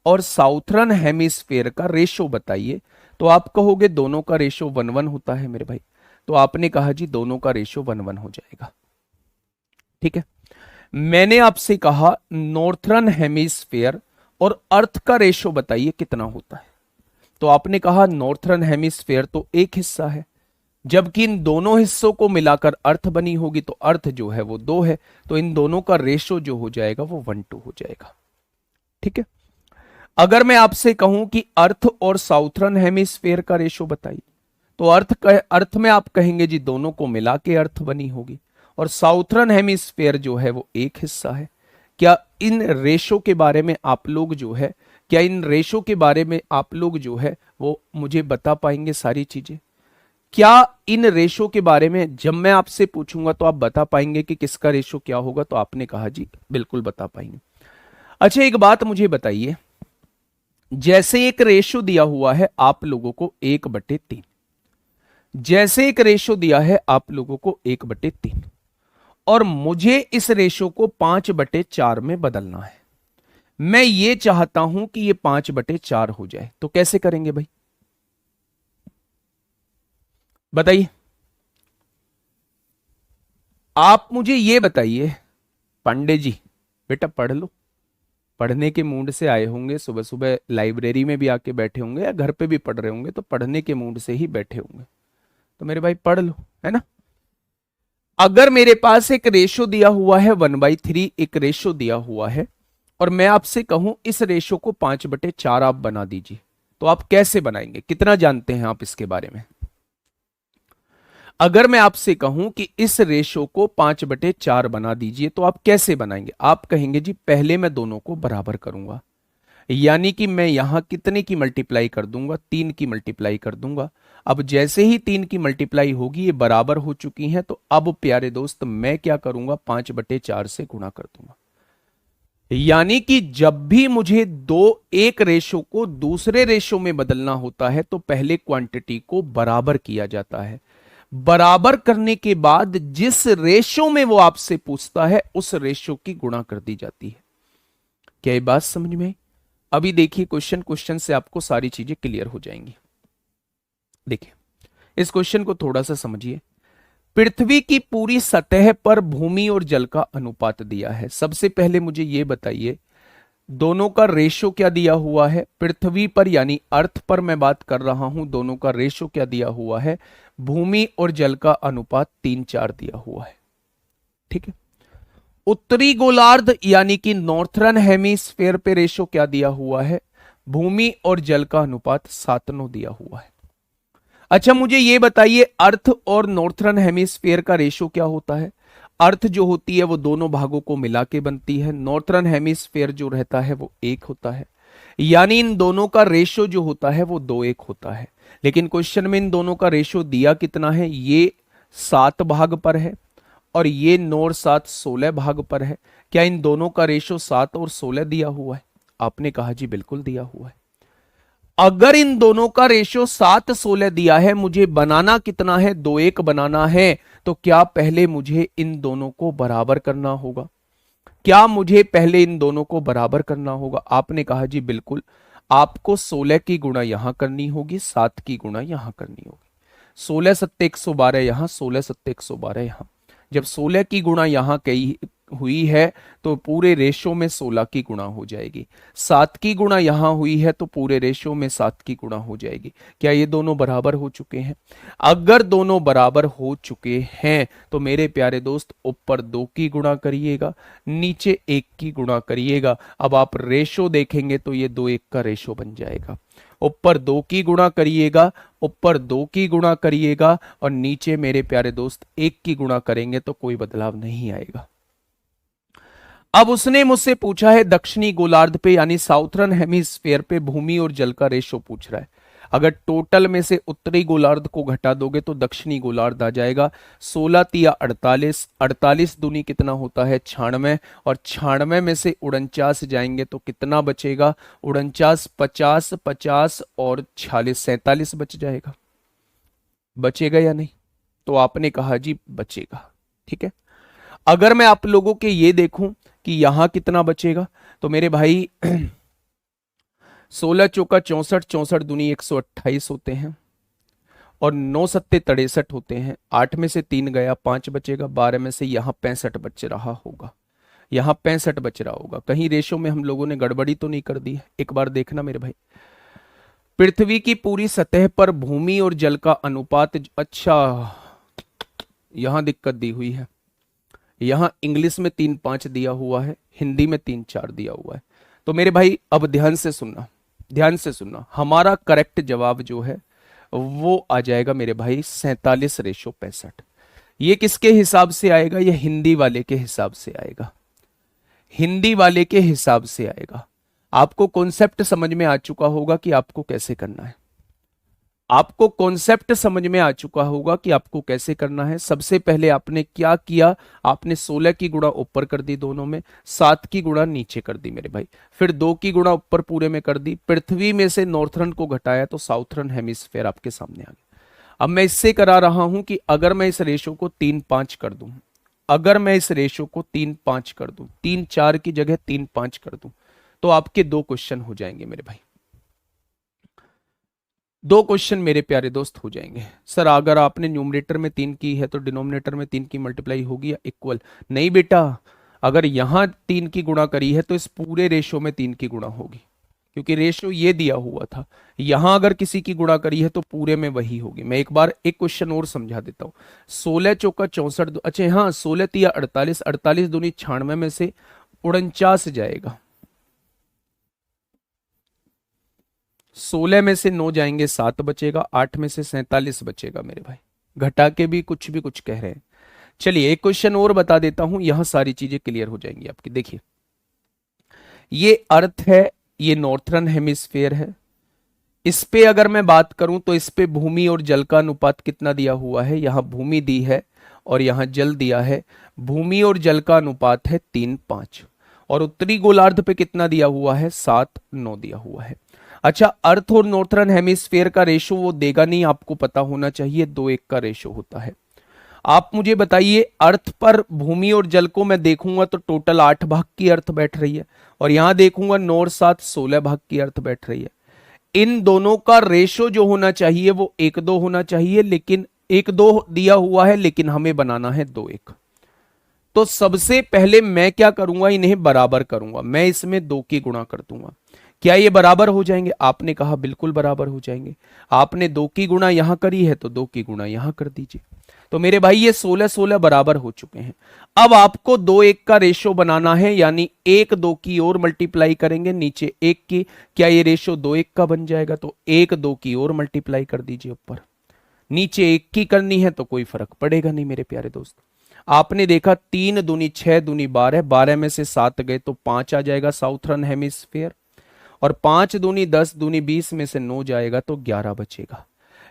और साउथर्न हेमिस्फीयर का रेशो बताइए, तो आप कहोगे दोनों का रेशो 1:1 होता है मेरे भाई। तो आपने कहा जी दोनों का रेशो 1:1 हो जाएगा। ठीक है, मैंने आपसे कहा नॉर्थर्न हेमिस्फीयर और अर्थ का रेशो बताइए कितना होता है, तो आपने कहा नॉर्थर्न हेमिस्फीयर तो एक हिस्सा है, जबकि इन दोनों हिस्सों को मिलाकर अर्थ बनी होगी, तो अर्थ जो है वो 2 है, तो इन दोनों का रेशो जो हो जाएगा वो 1:2 हो जाएगा। ठीक है, अगर मैं आपसे कहूं कि अर्थ और साउथर्न हेमिस्फीयर का रेशो बताइए, तो अर्थ में आप कहेंगे जी दोनों को मिला के अर्थ बनी होगी, और साउथर्न हेमिस्फीयर जो है वो एक हिस्सा है। क्या इन रेशो के बारे में आप लोग जो है, क्या इन रेशो के बारे में आप लोग जो है वो मुझे बता पाएंगे सारी चीजें? क्या इन रेशो के बारे में जब मैं आपसे पूछूंगा तो आप बता पाएंगे कि किसका रेशो क्या होगा? तो आपने कहा जी बिल्कुल बता पाएंगे। अच्छा एक बात मुझे बताइए, जैसे एक रेशो दिया हुआ है आप लोगों को 1/3, जैसे एक रेशो दिया है आप लोगों को 1/3, और मुझे इस रेशो को 5/4 में बदलना है। मैं ये चाहता हूं कि ये 5/4 हो जाए, तो कैसे करेंगे भाई बताइए। आप मुझे ये बताइए पांडे जी, बेटा पढ़ लो। पढ़ने के मूड से आए होंगे, सुबह सुबह लाइब्रेरी में भी आके बैठे होंगे या घर पे भी पढ़ रहे होंगे, तो पढ़ने के मूड से ही बैठे होंगे। तो मेरे भाई पढ़ लो, है ना। अगर मेरे पास एक रेशो दिया हुआ है 1/3, एक रेशो दिया हुआ है, और मैं आपसे कहूं इस रेशो को 5/4 आप बना दीजिए, तो आप कैसे बनाएंगे, कितना जानते हैं आप इसके बारे में। अगर मैं आपसे कहूं कि इस रेशो को 5/4 बना दीजिए, तो आप कैसे बनाएंगे। आप कहेंगे जी पहले मैं दोनों को बराबर करूंगा, यानी कि मैं यहां कितने की मल्टीप्लाई कर दूंगा, 3 की मल्टीप्लाई कर दूंगा। अब जैसे ही 3 की मल्टीप्लाई होगी, ये बराबर हो चुकी हैं, तो अब प्यारे दोस्त मैं क्या करूंगा, 5/4 से गुणा कर दूंगा। यानी कि जब भी मुझे एक रेशो को दूसरे रेशो में बदलना होता है, तो पहले क्वांटिटी को बराबर किया जाता है। बराबर करने के बाद जिस रेशो में वो आपसे पूछता है, उस रेशो की गुणा कर दी जाती है। क्या ये बात समझ में आई। अभी देखिए क्वेश्चन से आपको सारी चीजें क्लियर हो जाएंगी। देखिए इस क्वेश्चन को थोड़ा सा समझिए। पृथ्वी की पूरी सतह पर भूमि और जल का अनुपात दिया है। सबसे पहले मुझे यह बताइए दोनों का रेशो क्या दिया हुआ है। पृथ्वी पर यानी अर्थ पर मैं बात कर रहा हूं, दोनों का रेशो क्या दिया हुआ है, भूमि और जल का अनुपात 3:4 दिया हुआ है। ठीक है। उत्तरी गोलार्ध यानी कि नॉर्थर्न हेमिस्फेयर पे रेशो क्या दिया हुआ है, भूमि और जल का अनुपात 7:9 दिया हुआ है। अच्छा मुझे यह बताइए अर्थ और नॉर्थर्न हेमिस्फेयर का रेशो क्या होता है। अर्थ जो होती है वो दोनों भागों को मिला के बनती है, नॉर्थर्न हेमिस्फेयर जो रहता है वो 1 होता है। यानी इन दोनों का रेशो जो होता है वो 2:1 होता है। लेकिन क्वेश्चन में इन दोनों का रेशो दिया कितना है, ये 7 भाग पर है और ये 9 और 7 16 भाग पर है। क्या इन दोनों का रेशो 7 और 16 दिया हुआ है। आपने कहा जी बिल्कुल दिया हुआ है। अगर इन दोनों का रेशो 7:16 दिया है, मुझे बनाना कितना है, 2:1 बनाना है, तो क्या पहले मुझे इन दोनों को बराबर करना होगा। क्या मुझे पहले इन दोनों को बराबर करना होगा। आपने कहा जी बिल्कुल। आपको 16 की गुणा यहां करनी होगी, 7 की गुणा यहां करनी होगी। 16 सत्ते 112 यहां, 16 सत्ते 112 यहां। जब 16 की गुणा यहां कही हुई है तो पूरे रेशो में 16 की गुणा हो जाएगी। 7 की गुणा यहां हुई है तो पूरे रेशो में 7 की गुणा हो जाएगी। क्या ये दोनों बराबर हो चुके हैं। अगर दोनों बराबर हो चुके हैं तो मेरे प्यारे दोस्त ऊपर 2 की गुणा करिएगा, नीचे 1 की गुणा करिएगा। अब आप रेशो देखेंगे तो ये 2:1 का रेशो बन जाएगा। ऊपर 2 की गुणा करिएगा, ऊपर 2 की गुणा करिएगा और नीचे मेरे प्यारे दोस्त 1 की गुणा करेंगे तो कोई बदलाव नहीं आएगा। अब उसने मुझसे पूछा है दक्षिणी गोलार्ध पे यानी साउथर्न हेमिस्फेयर पे भूमि और जल का रेशो पूछ रहा है। अगर टोटल में से उत्तरी गोलार्ध को घटा दोगे तो दक्षिणी गोलार्ध आ जाएगा। 16 तिया 48, 48 दूनी कितना होता है 96, और 96 में से 49 जाएंगे तो कितना बचेगा 49, 50, 50 और 46, 47 बच जाएगा। बचेगा या नहीं। तो आपने कहा जी बचेगा। ठीक है। अगर मैं आप लोगों के ये देखूं कि यहां कितना बचेगा, तो मेरे भाई 16 चौका 64, 64 दूनी 128 होते हैं और 9 सत्ते 63 होते हैं। 8 में से 3 गया, 5 बचेगा। 12 में से यहां 65 बच रहा होगा, यहां 65 बच रहा होगा। कहीं रेशो में हम लोगों ने गड़बड़ी तो नहीं कर दी है। एक बार देखना मेरे भाई, पृथ्वी की पूरी सतह पर भूमि और जल का अनुपात। अच्छा यहां दिक्कत दी हुई है। यहां इंग्लिश में 3:5 दिया हुआ है, हिंदी में 3:4 दिया हुआ है। तो मेरे भाई अब ध्यान से सुनना, ध्यान से सुनना। हमारा करेक्ट जवाब जो है वो आ जाएगा मेरे भाई 47:65। ये किसके हिसाब से आएगा, ये हिंदी वाले के हिसाब से आएगा, हिंदी वाले के हिसाब से आएगा। आपको कॉन्सेप्ट समझ में आ चुका होगा कि आपको कैसे करना है। आपको कॉन्सेप्ट समझ में आ चुका होगा कि आपको कैसे करना है। सबसे पहले आपने क्या किया, आपने 16 की गुणा ऊपर कर दी दोनों में, 7 की गुणा नीचे कर दी मेरे भाई, फिर 2 की गुणा ऊपर पूरे में कर दी। पृथ्वी में से नॉर्थर्न को घटाया तो साउथर्न हेमिस्फेयर आपके सामने आ गया। अब मैं इससे करा रहा हूं कि अगर मैं इस रेशो को 3:5 कर दूं, अगर मैं इस रेशो को 3:5 कर दूं, 3:4 की जगह 3:5 कर दूं, तो आपके 2 क्वेश्चन हो जाएंगे मेरे भाई, 2 क्वेश्चन मेरे प्यारे दोस्त हो जाएंगे। सर अगर आपने न्यूमरेटर में 3 की है तो डिनोमिनेटर में 3 की मल्टीप्लाई होगी या इक्वल? नहीं बेटा, अगर यहां 3 की गुणा करी है तो इस पूरे रेशो में 3 की गुणा होगी, क्योंकि रेशो ये दिया हुआ था। यहां अगर किसी की गुणा करी है तो पूरे में वही होगी। मैं एक बार एक क्वेश्चन और समझा देता हूं। 16 चौका 64, अच्छा हाँ 16 तिया 48, 48 दूनी 96 में से 49 जाएगा, 16 में से 9 जाएंगे 7 बचेगा, 8 में से 47 बचेगा मेरे भाई। घटा के भी कुछ कह रहे हैं। चलिए एक क्वेश्चन और बता देता हूं, यहां सारी चीजें क्लियर हो जाएंगी आपकी। देखिए ये अर्थ है, ये नॉर्थर्न हेमिस्फेयर है। इस पे अगर मैं बात करूं तो इस पे भूमि और जल का अनुपात कितना दिया हुआ है? यहां भूमि दी है और यहां जल दिया है। भूमि और जल का अनुपात है 3:5। और उत्तरी गोलार्ध पे कितना दिया हुआ है? 7:9 दिया हुआ है। अच्छा, अर्थ और नॉर्थर्न हेमिस्फेयर का रेशो वो देगा नहीं, आपको पता होना चाहिए 2:1 का रेशो होता है। आप मुझे बताइए, अर्थ पर भूमि और जल को मैं देखूंगा तो टोटल 8 भाग की अर्थ बैठ रही है, और यहां देखूंगा 9 और 7 16 भाग की अर्थ बैठ रही है। इन दोनों का रेशो जो होना चाहिए वो 1:2 होना चाहिए, लेकिन 1:2 दिया हुआ है, लेकिन हमें बनाना है 2:1। तो सबसे पहले मैं क्या करूंगा, इन्हें बराबर करूंगा। मैं इसमें 2 की गुणा कर दूंगा। क्या ये बराबर हो जाएंगे? आपने कहा बिल्कुल बराबर हो जाएंगे। आपने 2 की गुणा यहां करी है तो 2 की गुणा यहां कर दीजिए। तो मेरे भाई ये 16-16 बराबर हो चुके हैं। अब आपको 2:1 का रेशो बनाना है, यानी 1 2 की ओर मल्टीप्लाई करेंगे, नीचे 1 की। क्या ये रेशो 2:1 का बन जाएगा? तो 1 2 की ओर मल्टीप्लाई कर दीजिए ऊपर। नीचे 1 की करनी है तो कोई फर्क पड़ेगा नहीं मेरे प्यारे दोस्त। आपने देखा 3 दूनी 6 दूनी 12, 12 में से 7 गए तो 5 आ जाएगा साउथर्न हेमिस्फेयर, और 5 दूनी 10 दूनी 20 में से 9 जाएगा तो 11 बचेगा।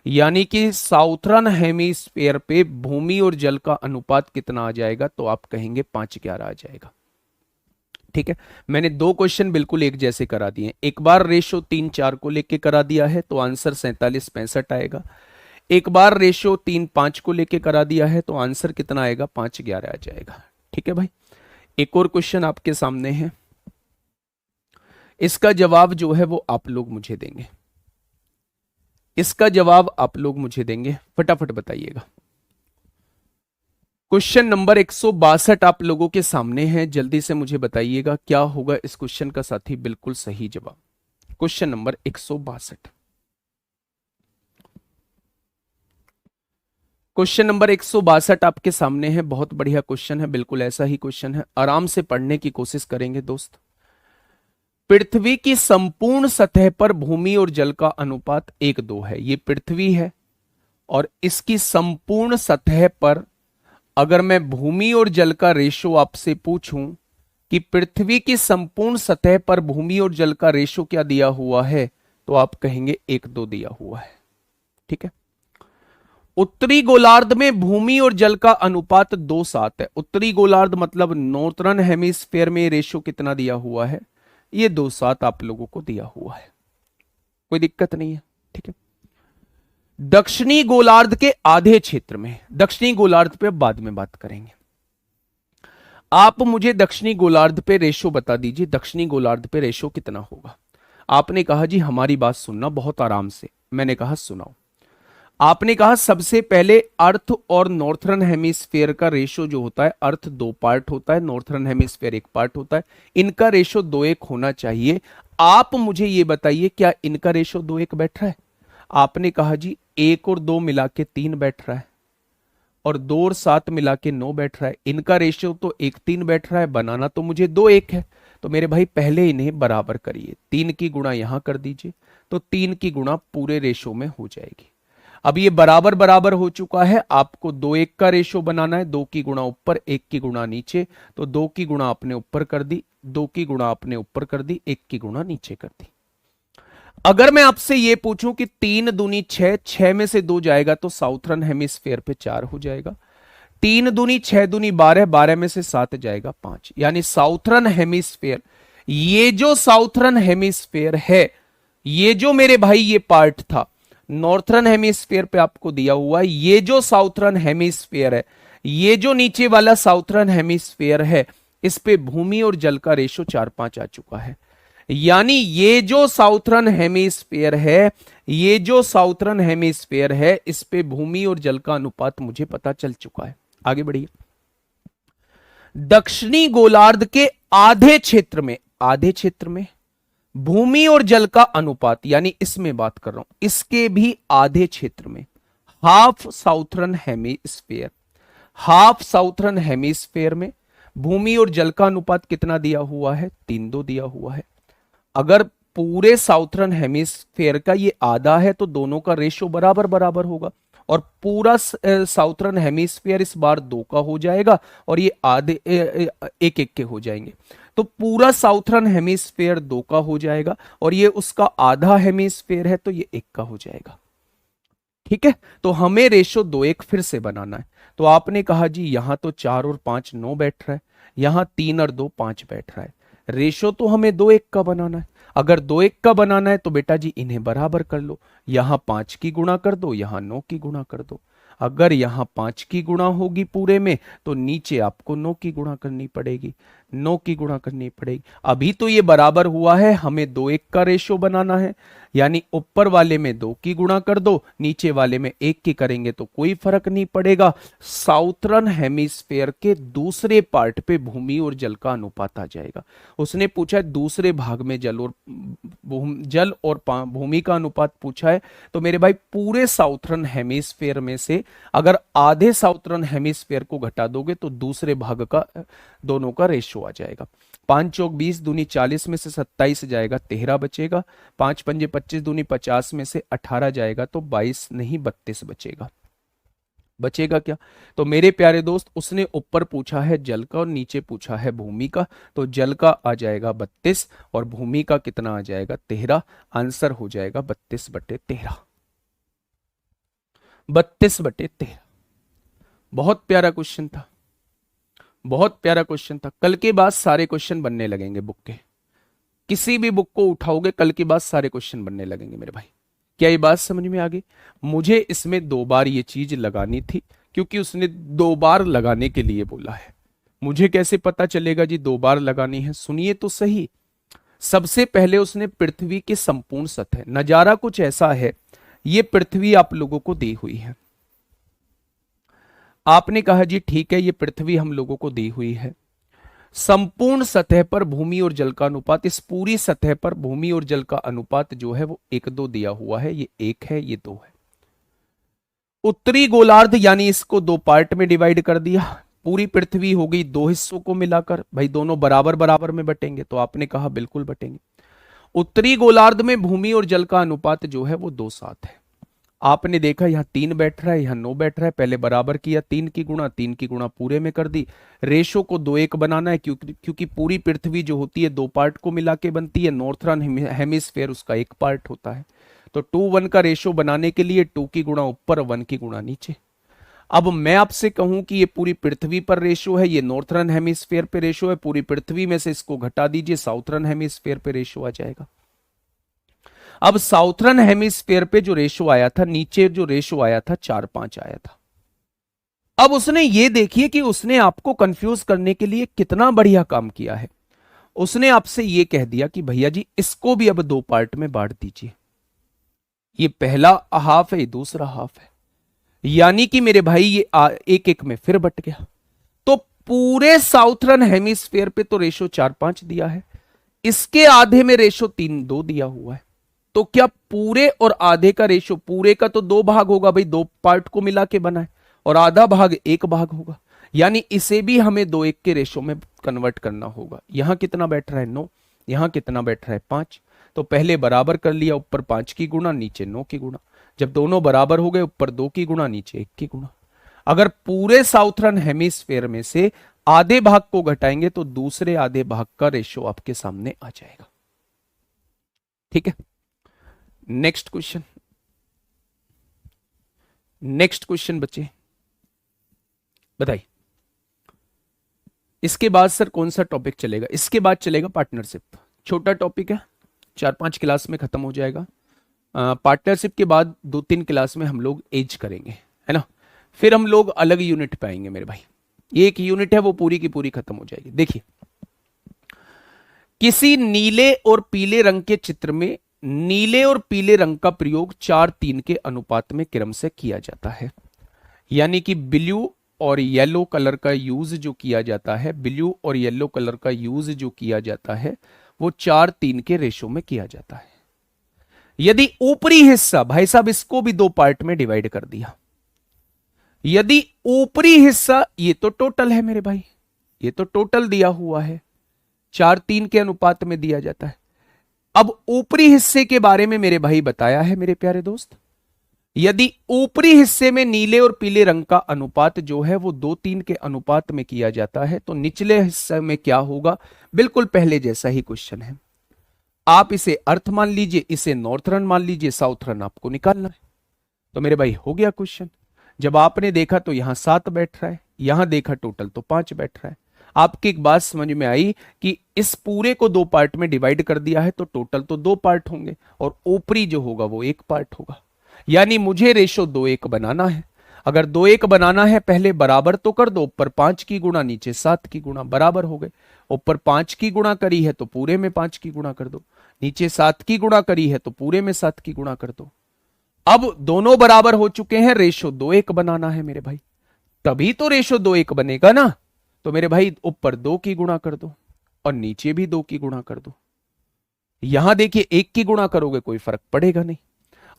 यानी कि साउथर्न हेमिस्फेयर पे भूमि और जल का अनुपात कितना आ जाएगा? तो आप कहेंगे 5:11 आ जाएगा। ठीक है, मैंने 2 क्वेश्चन बिल्कुल एक जैसे करा दिए। एक बार रेशो 3:4 को लेके करा दिया है तो आंसर 47-65 आएगा। एक बार रेशो 3:5 को लेके करा दिया है तो आंसर कितना आएगा? 5:11 आ जाएगा। ठीक है भाई, एक और क्वेश्चन आपके सामने है, इसका जवाब जो है वो आप लोग मुझे देंगे। इसका जवाब आप लोग मुझे देंगे, फटाफट बताइएगा। क्वेश्चन नंबर 162 आप लोगों के सामने है, जल्दी से मुझे बताइएगा क्या होगा इस क्वेश्चन का साथी बिल्कुल सही जवाब। क्वेश्चन नंबर 162, क्वेश्चन नंबर 162 आपके सामने है। बहुत बढ़िया क्वेश्चन है, बिल्कुल ऐसा ही क्वेश्चन है। आराम से पढ़ने की कोशिश करेंगे दोस्त। पृथ्वी की संपूर्ण सतह पर भूमि और जल का अनुपात 1:2 है। ये पृथ्वी है और इसकी संपूर्ण सतह पर अगर मैं भूमि और जल का रेशो आपसे पूछूं कि पृथ्वी की संपूर्ण सतह पर भूमि और जल का रेशो क्या दिया हुआ है, तो आप कहेंगे 1:2 दिया हुआ है। ठीक है, उत्तरी गोलार्ध में भूमि और जल का अनुपात 2:7 है। उत्तरी गोलार्ध मतलब नॉर्थर्न हेमिस्फेयर में रेशो कितना दिया हुआ है? ये 2:7 आप लोगों को दिया हुआ है, कोई दिक्कत नहीं है। ठीक है, दक्षिणी गोलार्ध के आधे क्षेत्र में, दक्षिणी गोलार्ध पे बाद में बात करेंगे। आप मुझे दक्षिणी गोलार्ध पे रेशो बता दीजिए, दक्षिणी गोलार्ध पे रेशो कितना होगा? आपने कहा जी हमारी बात सुनना बहुत आराम से। मैंने कहा सुनाओ। आपने कहा सबसे पहले अर्थ और नॉर्थर्न हेमिस्फेयर का रेशो जो होता है, अर्थ 2 पार्ट होता है, नॉर्थर्न हेमिस्फेयर 1 पार्ट होता है, इनका रेशो 2:1 होना चाहिए। आप मुझे ये बताइए क्या इनका रेशो 2:1 बैठ रहा है? आपने कहा जी 1 और 2 मिला के 3 बैठ रहा है, और 2 और 7 मिला के 9 बैठ रहा है। इनका रेशियो तो 1:3 बैठ रहा है, बनाना तो मुझे 2:1 है। तो मेरे भाई पहले इन्हें बराबर करिए, 3 की गुणा यहां कर दीजिए तो 3 की गुणा पूरे रेशो में हो जाएगी। अब ये बराबर बराबर हो चुका है, आपको 2:1 का रेशो बनाना है। 2 की गुणा ऊपर 1 की गुणा नीचे, तो 2 की गुणा आपने ऊपर कर दी, 2 की गुणा आपने ऊपर कर दी, 1 की गुणा नीचे कर दी। अगर मैं आपसे ये पूछूं कि 3 दूनी 6, 6 में से 2 जाएगा तो साउथर्न हेमिस्फेयर पे 4 हो जाएगा। 3 दूनी 6 दूनी 12, 12 में से 7 जाएगा 5, यानी साउथर्न हेमिस्फेयर, ये जो साउथर्न हेमिस्फेयर है, ये जो मेरे भाई ये पार्ट था नॉर्थर्न हेमिस्फेयर पे आपको दिया हुआ है, ये जो साउथर्न हेमिस्फेयर है, ये जो नीचे वाला साउथर्न हेमिस्फेयर है, इस पे भूमि और जल का रेशो 4:5 आ चुका है। यानी ये जो साउथर्न हेमिस्फीयर है, ये जो साउथर्न हेमिस्फीयर है, इस पे भूमि और जल का अनुपात मुझे पता चल चुका है। आगे बढ़िए। दक्षिणी गोलार्ध के आधे क्षेत्र में भूमि और जल का अनुपात, यानी इसमें बात कर रहा हूं, इसके भी आधे क्षेत्र में, half southern hemisphere, half southern hemisphere में भूमि और जल का अनुपात कितना दिया हुआ है? 3:2 दिया हुआ है। अगर पूरे साउथर्न हेमिस्फीयर का ये आधा है तो दोनों का रेशियो बराबर बराबर होगा, और पूरा साउथर्न हेमिस्फीयर इस बार 2 का हो जाएगा और ये आधे एक एक के हो जाएंगे। तो पूरा साउथर्न हेमिस्फीयर 2 का हो जाएगा और ये उसका आधा हेमिस्फीयर है तो ये 1 का हो जाएगा। ठीक है, तो हमें रेशो 2:1 फिर से बनाना है। तो आपने कहा जी यहां तो 4 और 5 9 बैठ रहा है, यहां 3 और 2 5 बैठ रहा है। रेशो तो हमें 2:1 का बनाना है। अगर 2:1 का बनाना है तो बेटा जी इन्हें बराबर कर लो, यहां 5 की गुणा कर दो, यहां 9 की गुणा कर दो। अगर यहां 5 की गुणा होगी पूरे में तो नीचे आपको 9 की गुणा करनी पड़ेगी, 9 की गुणा करनी पड़ेगी। अभी तो ये बराबर हुआ है, हमें 2:1 का रेशो बनाना है, यानी ऊपर वाले में 2 की गुणा कर दो, नीचे वाले में 1 की करेंगे तो कोई फर्क नहीं पड़ेगा। साउथर्न हेमिस्फीयर के दूसरे पार्ट पे भूमि और जल का अनुपात आ जाएगा। उसने पूछा है दूसरे भाग में जल और भूमि का अनुपात पूछा है, तो मेरे भाई पूरे साउथर्न हेमिस्फीयर में से अगर आधे साउथर्न हेमिस्फीयर को घटा दोगे तो दूसरे भाग का दोनों का रेशियो आ जाएगा। 5 चौक 20 दूनी 40 में से 27 जाएगा, 13 बचेगा। 5 पंजे 25 दूनी 50 में से 18 जाएगा तो 22 नहीं 32 बचेगा। बचेगा क्या? तो मेरे प्यारे दोस्त, उसने ऊपर पूछा है जल का और नीचे पूछा है भूमि का, तो जल का आ जाएगा 32 और भूमि का कितना आ जाएगा? 13। आंसर हो जाएगा 32/13। 32/13। बहुत प्यारा क्वेश्चन था, बहुत प्यारा क्वेश्चन था। कल के बाद सारे क्वेश्चन बनने लगेंगे बुक के, किसी भी बुक को उठाओगे कल के बाद सारे क्वेश्चन बनने लगेंगे मेरे भाई। क्या ये बात समझ में आ गई? मुझे इसमें 2 बार ये चीज लगानी थी क्योंकि उसने 2 बार लगाने के लिए बोला है। मुझे कैसे पता चलेगा जी 2 बार लगानी है? सुनिए तो सही। सबसे पहले उसने पृथ्वी की संपूर्ण सतह, नजारा कुछ ऐसा है, ये पृथ्वी आप लोगों को दी हुई है। आपने कहा जी ठीक है ये पृथ्वी हम लोगों को दी हुई है, संपूर्ण सतह पर भूमि और जल का अनुपात, इस पूरी सतह पर भूमि और जल का अनुपात जो है वो 1:2 दिया हुआ है। ये 1 है, ये 2 है। उत्तरी गोलार्ध यानी इसको 2 पार्ट में डिवाइड कर दिया, पूरी पृथ्वी हो गई 2 हिस्सों को मिलाकर। भाई दोनों बराबर बराबर में बटेंगे, तो आपने कहा बिल्कुल बटेंगे। उत्तरी गोलार्ध में भूमि और जल का अनुपात जो है वो 2:7 है। आपने देखा यहां 3 बैठ रहा है, यहां 9 बैठ रहा है, पहले बराबर किया, 3 की गुणा पूरे में कर दी। रेशो को 2:1 बनाना है क्योंकि पूरी पृथ्वी जो होती है 2 पार्ट को मिला के बनती है, नॉर्थर्न हेमिस्फीयर उसका 1 पार्ट होता है। तो 2:1 का रेशो बनाने के लिए 2 की गुणा ऊपर, 1 की गुणा नीचे। अब मैं आपसे कहूं कि ये पूरी पृथ्वी पर रेशो है, ये नॉर्थर्न हेमिस्फीयर पे रेशो है, पूरी पृथ्वी में से इसको घटा दीजिए, साउथर्न हेमिस्फीयर पे रेशो आ जाएगा। अब साउथर्न हेमिस्फीयर पे जो रेशो आया था, नीचे जो रेशो आया था 4:5 आया था। अब उसने ये देखिए कि उसने आपको कंफ्यूज करने के लिए कितना बढ़िया काम किया है। उसने आपसे ये कह दिया कि भैया जी इसको भी अब 2 पार्ट में बांट दीजिए, ये पहला हाफ है, ये दूसरा हाफ है, यानी कि मेरे भाई ये 1:1 में फिर बट गया। तो पूरे साउथर्न हेमिस्फीयर पे तो रेशो 4:5 दिया है, इसके आधे में रेशो 3:2 दिया हुआ है। तो क्या पूरे और आधे का रेशो, पूरे का तो 2 भाग होगा भाई, 2 पार्ट को मिला के बना है, और आधा भाग 1 भाग होगा, यानी इसे भी हमें 2:1 के रेशो में कन्वर्ट करना होगा। यहां कितना बैठ रहा है? 9। यहां कितना बैठ रहा है? 5। तो पहले बराबर कर लिया, ऊपर 5 की गुणा, नीचे 9 की गुणा। जब दोनों बराबर हो गए, ऊपर 2 की गुणा, नीचे 1 की गुणा। अगर पूरे साउथर्न हेमिस्फीयर में से आधे भाग को घटाएंगे तो दूसरे आधे भाग का रेशो आपके सामने आ जाएगा। ठीक है, नेक्स्ट क्वेश्चन, नेक्स्ट क्वेश्चन बच्चे बताइए। इसके बाद सर कौन सा टॉपिक चलेगा? इसके बाद चलेगा पार्टनरशिप। छोटा टॉपिक है, 4-5 क्लास में खत्म हो जाएगा। पार्टनरशिप के बाद 2-3 क्लास में हम लोग एज करेंगे, है ना। फिर हम लोग अलग यूनिट पे आएंगे मेरे भाई। ये एक यूनिट है वो पूरी की पूरी खत्म हो जाएगी। देखिए किसी नीले और पीले रंग के चित्र में नीले और पीले रंग का प्रयोग 4:3 के अनुपात में क्रम से किया जाता है। यानी कि ब्लू और येलो कलर का यूज जो किया जाता है, ब्लू और येलो कलर का यूज जो किया जाता है वो 4:3 के रेशो में किया जाता है। यदि ऊपरी हिस्सा, भाई साहब इसको भी दो पार्ट में डिवाइड कर दिया, यदि ऊपरी हिस्सा, ये तो टोटल है मेरे भाई, ये तो टोटल दिया हुआ है, 4:3 के अनुपात में दिया जाता है। अब ऊपरी हिस्से के बारे में मेरे भाई बताया है मेरे प्यारे दोस्त, यदि ऊपरी हिस्से में नीले और पीले रंग का अनुपात जो है वो 2:3 के अनुपात में किया जाता है, तो निचले हिस्से में क्या होगा, बिल्कुल पहले जैसा ही क्वेश्चन है। आप इसे अर्थ मान लीजिए, इसे नॉर्थर्न मान लीजिए, साउथर्न आपको निकालना है। तो मेरे भाई हो गया क्वेश्चन। जब आपने देखा तो यहां 7 बैठ रहा है, यहां देखा टोटल तो 5 बैठ रहा है। आपकी एक बात समझ में आई कि इस पूरे को 2 पार्ट में डिवाइड कर दिया है तो टोटल तो 2 पार्ट होंगे और ऊपरी जो होगा वो 1 पार्ट होगा। यानी मुझे रेशो 2:1 बनाना है। अगर 2:1 बनाना है, पहले बराबर तो कर दो, ऊपर 5 की गुणा नीचे 7 की गुणा, बराबर हो गए। ऊपर 5 की गुणा करी है तो पूरे में 5 की गुणा कर दो, नीचे 7 की गुणा करी है तो पूरे में 7 की गुणा कर दो। अब दोनों बराबर हो चुके हैं, रेशो 2:1 बनाना है मेरे भाई, तभी तो रेशो 2:1 बनेगा ना। तो मेरे भाई ऊपर 2 की गुणा कर दो और नीचे भी 2 की गुणा कर दो। यहां देखिए 1 की गुणा करोगे कोई फर्क पड़ेगा नहीं।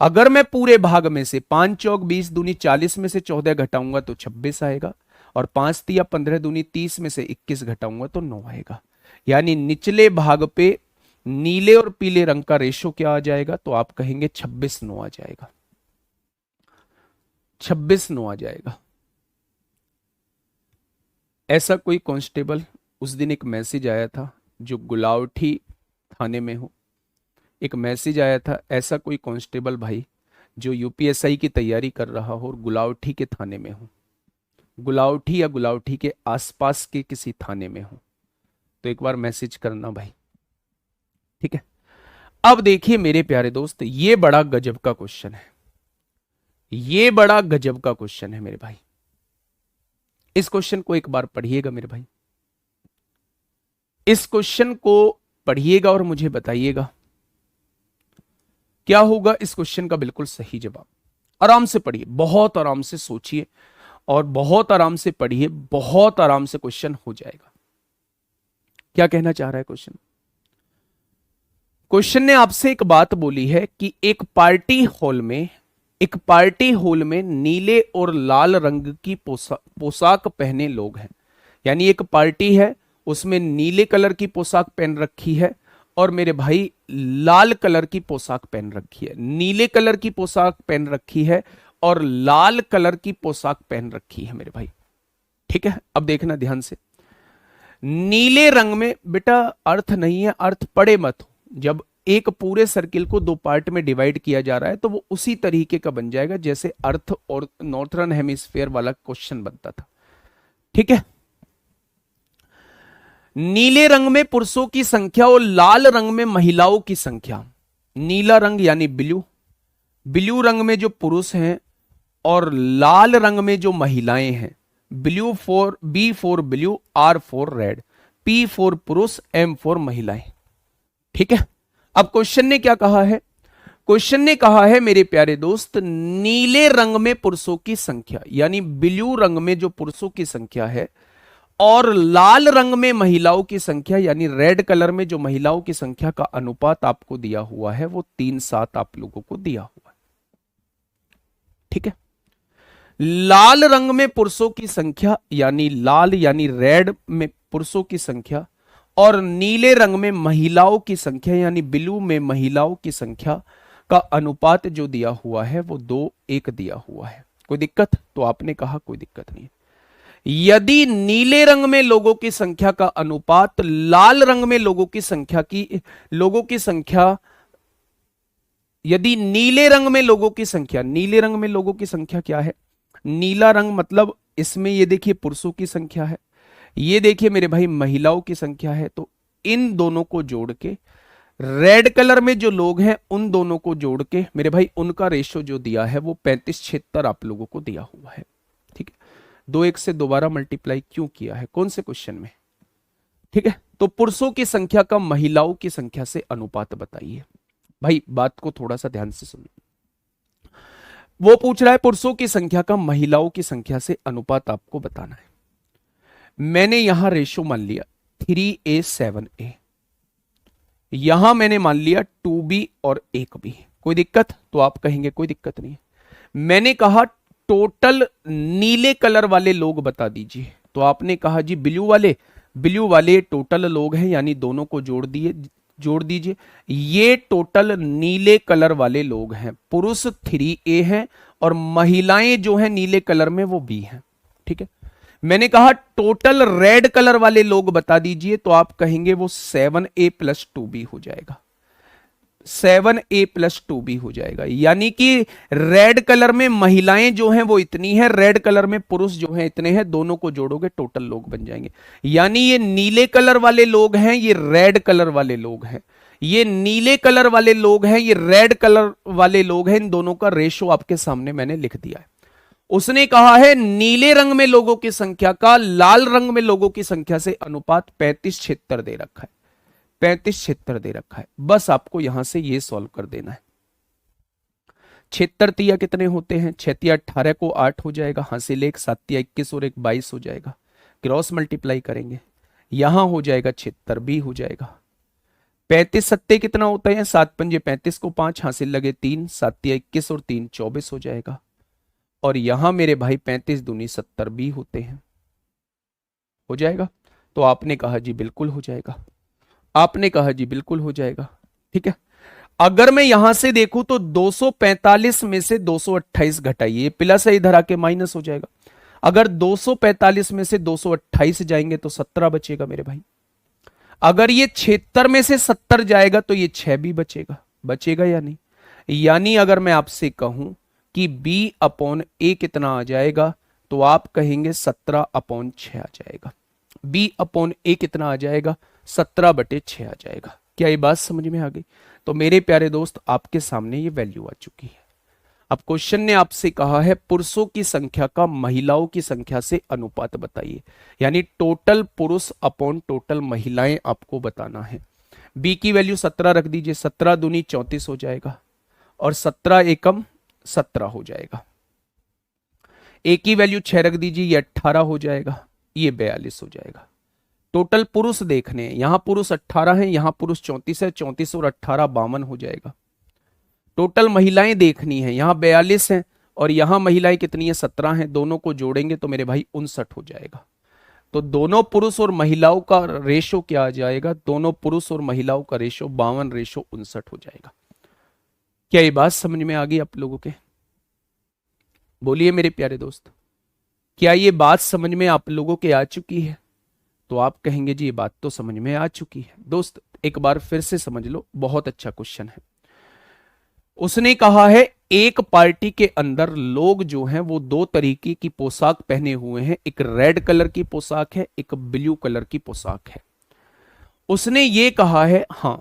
अगर मैं पूरे भाग में से 5 चौक 20 दूनी 40 में से 14 घटाऊंगा तो 26 आएगा, और 5 तिया 15 दूनी 30 में से 21 घटाऊंगा तो 9 आएगा। यानी निचले भाग पे नीले और पीले रंग का रेशो क्या आ जाएगा, तो आप कहेंगे 26:9 आ जाएगा, 26:9 आ जाएगा। ऐसा कोई कांस्टेबल, उस दिन एक मैसेज आया था जो गुलावटी थाने में हो, एक मैसेज आया था, ऐसा कोई कांस्टेबल भाई जो यूपीएसआई की तैयारी कर रहा हो और गुलावटी के थाने में हो, गुलावटी या गुलावटी के आसपास के किसी थाने में हो, तो एक बार मैसेज करना भाई, ठीक है। अब देखिए मेरे प्यारे दोस्त, ये बड़ा गजब का क्वेश्चन है, ये बड़ा गजब का क्वेश्चन है मेरे भाई। इस क्वेश्चन को एक बार पढ़िएगा मेरे भाई, इस क्वेश्चन को पढ़िएगा और मुझे बताइएगा क्या होगा इस क्वेश्चन का बिल्कुल सही जवाब। आराम से पढ़िए, बहुत आराम से सोचिए और बहुत आराम से पढ़िए, बहुत आराम से क्वेश्चन हो जाएगा। क्या कहना चाह रहा है क्वेश्चन? क्वेश्चन ने आपसे एक बात बोली है कि एक पार्टी हॉल में नीले और लाल रंग की पोशाक पहने लोग हैं। यानी एक पार्टी है, उसमें नीले कलर की पोशाक पहन रखी है और मेरे भाई लाल कलर की पोशाक पहन रखी है, नीले कलर की पोशाक पहन रखी है और लाल कलर की पोशाक पहन रखी है मेरे भाई, ठीक है। अब देखना ध्यान से, नीले रंग में बेटा अर्थ नहीं है, अर्थ पड़े मत हो। जब एक पूरे सर्किल को 2 पार्ट में डिवाइड किया जा रहा है तो वो उसी तरीके का बन जाएगा जैसे अर्थ और नॉर्थर्न हेमिस्फीयर वाला क्वेश्चन बनता था, ठीक है। नीले रंग में पुरुषों की संख्या और लाल रंग में महिलाओं की संख्या। नीला रंग यानी ब्लू, ब्लू रंग में जो पुरुष हैं और लाल रंग में जो महिलाएं हैं, blue for B for blue, R for red, P for पुरुष, एम फॉर महिलाएं, ठीक है। अब क्वेश्चन ने क्या कहा है? क्वेश्चन ने कहा है मेरे प्यारे दोस्त, नीले रंग में पुरुषों की संख्या यानी ब्लू रंग में जो पुरुषों की संख्या है और लाल रंग में महिलाओं की संख्या यानी रेड कलर में जो महिलाओं की संख्या का अनुपात आपको दिया हुआ है वो 3:7 आप लोगों को दिया हुआ है, ठीक है। लाल रंग में पुरुषों की संख्या यानी लाल यानी रेड में पुरुषों की संख्या और नीले रंग में महिलाओं की संख्या यानी ब्लू में महिलाओं की संख्या का अनुपात जो दिया हुआ है वो 2:1 दिया हुआ है। कोई दिक्कत? तो आपने कहा कोई दिक्कत नहीं। यदि नीले रंग में लोगों की संख्या का अनुपात लाल रंग में लोगों की संख्या यदि नीले रंग में लोगों की संख्या, नीले रंग में लोगों की संख्या क्या है? नीला रंग मतलब इसमें ये देखिए पुरुषों की संख्या है, ये देखिए मेरे भाई महिलाओं की संख्या है, तो इन दोनों को जोड़ के रेड कलर में जो लोग हैं उन दोनों को जोड़ के मेरे भाई उनका रेशो जो दिया है वो 35:76 आप लोगों को दिया हुआ है, ठीक है। 2:1 से दोबारा मल्टीप्लाई क्यों किया है, कौन से क्वेश्चन में, ठीक है। तो पुरुषों की संख्या का महिलाओं की संख्या से अनुपात बताइए। भाई बात को थोड़ा सा ध्यान से सुनिए। वो पूछ रहा है पुरुषों की संख्या का महिलाओं की संख्या से अनुपात आपको बताना है। मैंने यहां रेशो मान लिया 3a7a, यहां मैंने मान लिया 2b और 1b। कोई दिक्कत? तो आप कहेंगे कोई दिक्कत नहीं। मैंने कहा टोटल नीले कलर वाले लोग बता दीजिए, तो आपने कहा जी ब्लू वाले। ब्लू वाले टोटल लोग हैं, यानी दोनों को जोड़ दीजिए। ये टोटल नीले कलर वाले लोग हैं, पुरुष 3a हैं और महिलाएं जो हैं नीले कलर में वो b हैं। ठीक है। मैंने कहा टोटल रेड कलर वाले लोग बता दीजिए, तो आप कहेंगे वो 7a प्लस 2b हो जाएगा। 7a प्लस 2b हो जाएगा, यानी कि रेड कलर में महिलाएं जो हैं वो इतनी हैं, रेड कलर में पुरुष जो हैं इतने हैं, दोनों को जोड़ोगे टोटल लोग बन जाएंगे। यानी ये नीले कलर वाले लोग हैं, ये रेड कलर वाले लोग हैं, ये नीले कलर वाले लोग हैं, ये रेड कलर वाले लोग हैं। इन दोनों का रेशो आपके सामने मैंने लिख दिया है। उसने कहा है नीले रंग में लोगों की संख्या का लाल रंग में लोगों की संख्या से अनुपात 35-76 दे रखा है। 35-76 दे रखा है। बस आपको यहां से ये सॉल्व कर देना है। 76 कितने होते हैं? 6 18 को 8 हो जाएगा, हासिल 1, 7 21 और 1 22 हो जाएगा। क्रॉस मल्टीप्लाई करेंगे, यहां हो जाएगा 76 भी हो जाएगा। 35 सत्ते कितना होता है? 7 पंजे 35 को 5, हासिल लगे 3, 7 21 और 3 24 हो जाएगा। और यहां मेरे भाई 35 दूनी 70 भी होते हैं, हो जाएगा। तो आपने कहा जी बिल्कुल हो जाएगा, आपने कहा जी बिल्कुल हो जाएगा। ठीक है। अगर मैं यहां से देखूं तो 245 में से 228 घटाइए, प्लस है इधर आके माइनस हो जाएगा। अगर 245 में से 228 जाएंगे तो 17 बचेगा मेरे भाई। अगर ये 76 में से 70 जाएगा तो ये 6 भी बचेगा। बचेगा या नहीं? यानी अगर मैं आपसे कहूं कि b अपॉन a कितना आ जाएगा, तो आप कहेंगे 17/6 आ जाएगा। b अपॉन a कितना आ जाएगा? 17/6 आ जाएगा। क्या ये बात समझ में आ गई? तो मेरे प्यारे दोस्त आपके सामने ये वैल्यू आ चुकी है। अब क्वेश्चन ने आपसे कहा है पुरुषों की संख्या का महिलाओं की संख्या से अनुपात बताइए, यानी टोटल पुरुष अपॉन टोटल महिलाएं आपको बताना है। b की वैल्यू 17 रख दीजिए, 17 दूनी 34 हो जाएगा और 17 एकम 17 हो जाएगा। a की वैल्यू 6 रख दीजिए, ये 18 हो जाएगा, ये 42 हो जाएगा। टोटल पुरुष देखने हैं, यहां पुरुष 18 हैं, यहां पुरुष 34 है, 34 और 18 52 हो जाएगा। टोटल महिलाएं देखनी है, यहां 42 हैं और यहां महिलाएं कितनी है? 17 हैं। दोनों को जोड़ेंगे तो मेरे भाई 59 हो जाएगा। तो दोनों पुरुष और महिलाओं का रेशो क्या आ जाएगा? दोनों पुरुष और महिलाओं का रेशो 52:59 हो जाएगा। क्या ये बात समझ में आ गई आप लोगों के? बोलिए मेरे प्यारे दोस्त, क्या ये बात समझ में आप लोगों के आ चुकी है? तो आप कहेंगे जी ये बात तो समझ में आ चुकी है। दोस्त एक बार फिर से समझ लो, बहुत अच्छा क्वेश्चन है। उसने कहा है एक पार्टी के अंदर लोग जो हैं वो दो तरीके की पोशाक पहने हुए हैं, एक रेड कलर की पोशाक है, एक ब्लू कलर की पोशाक है। उसने ये कहा है, हां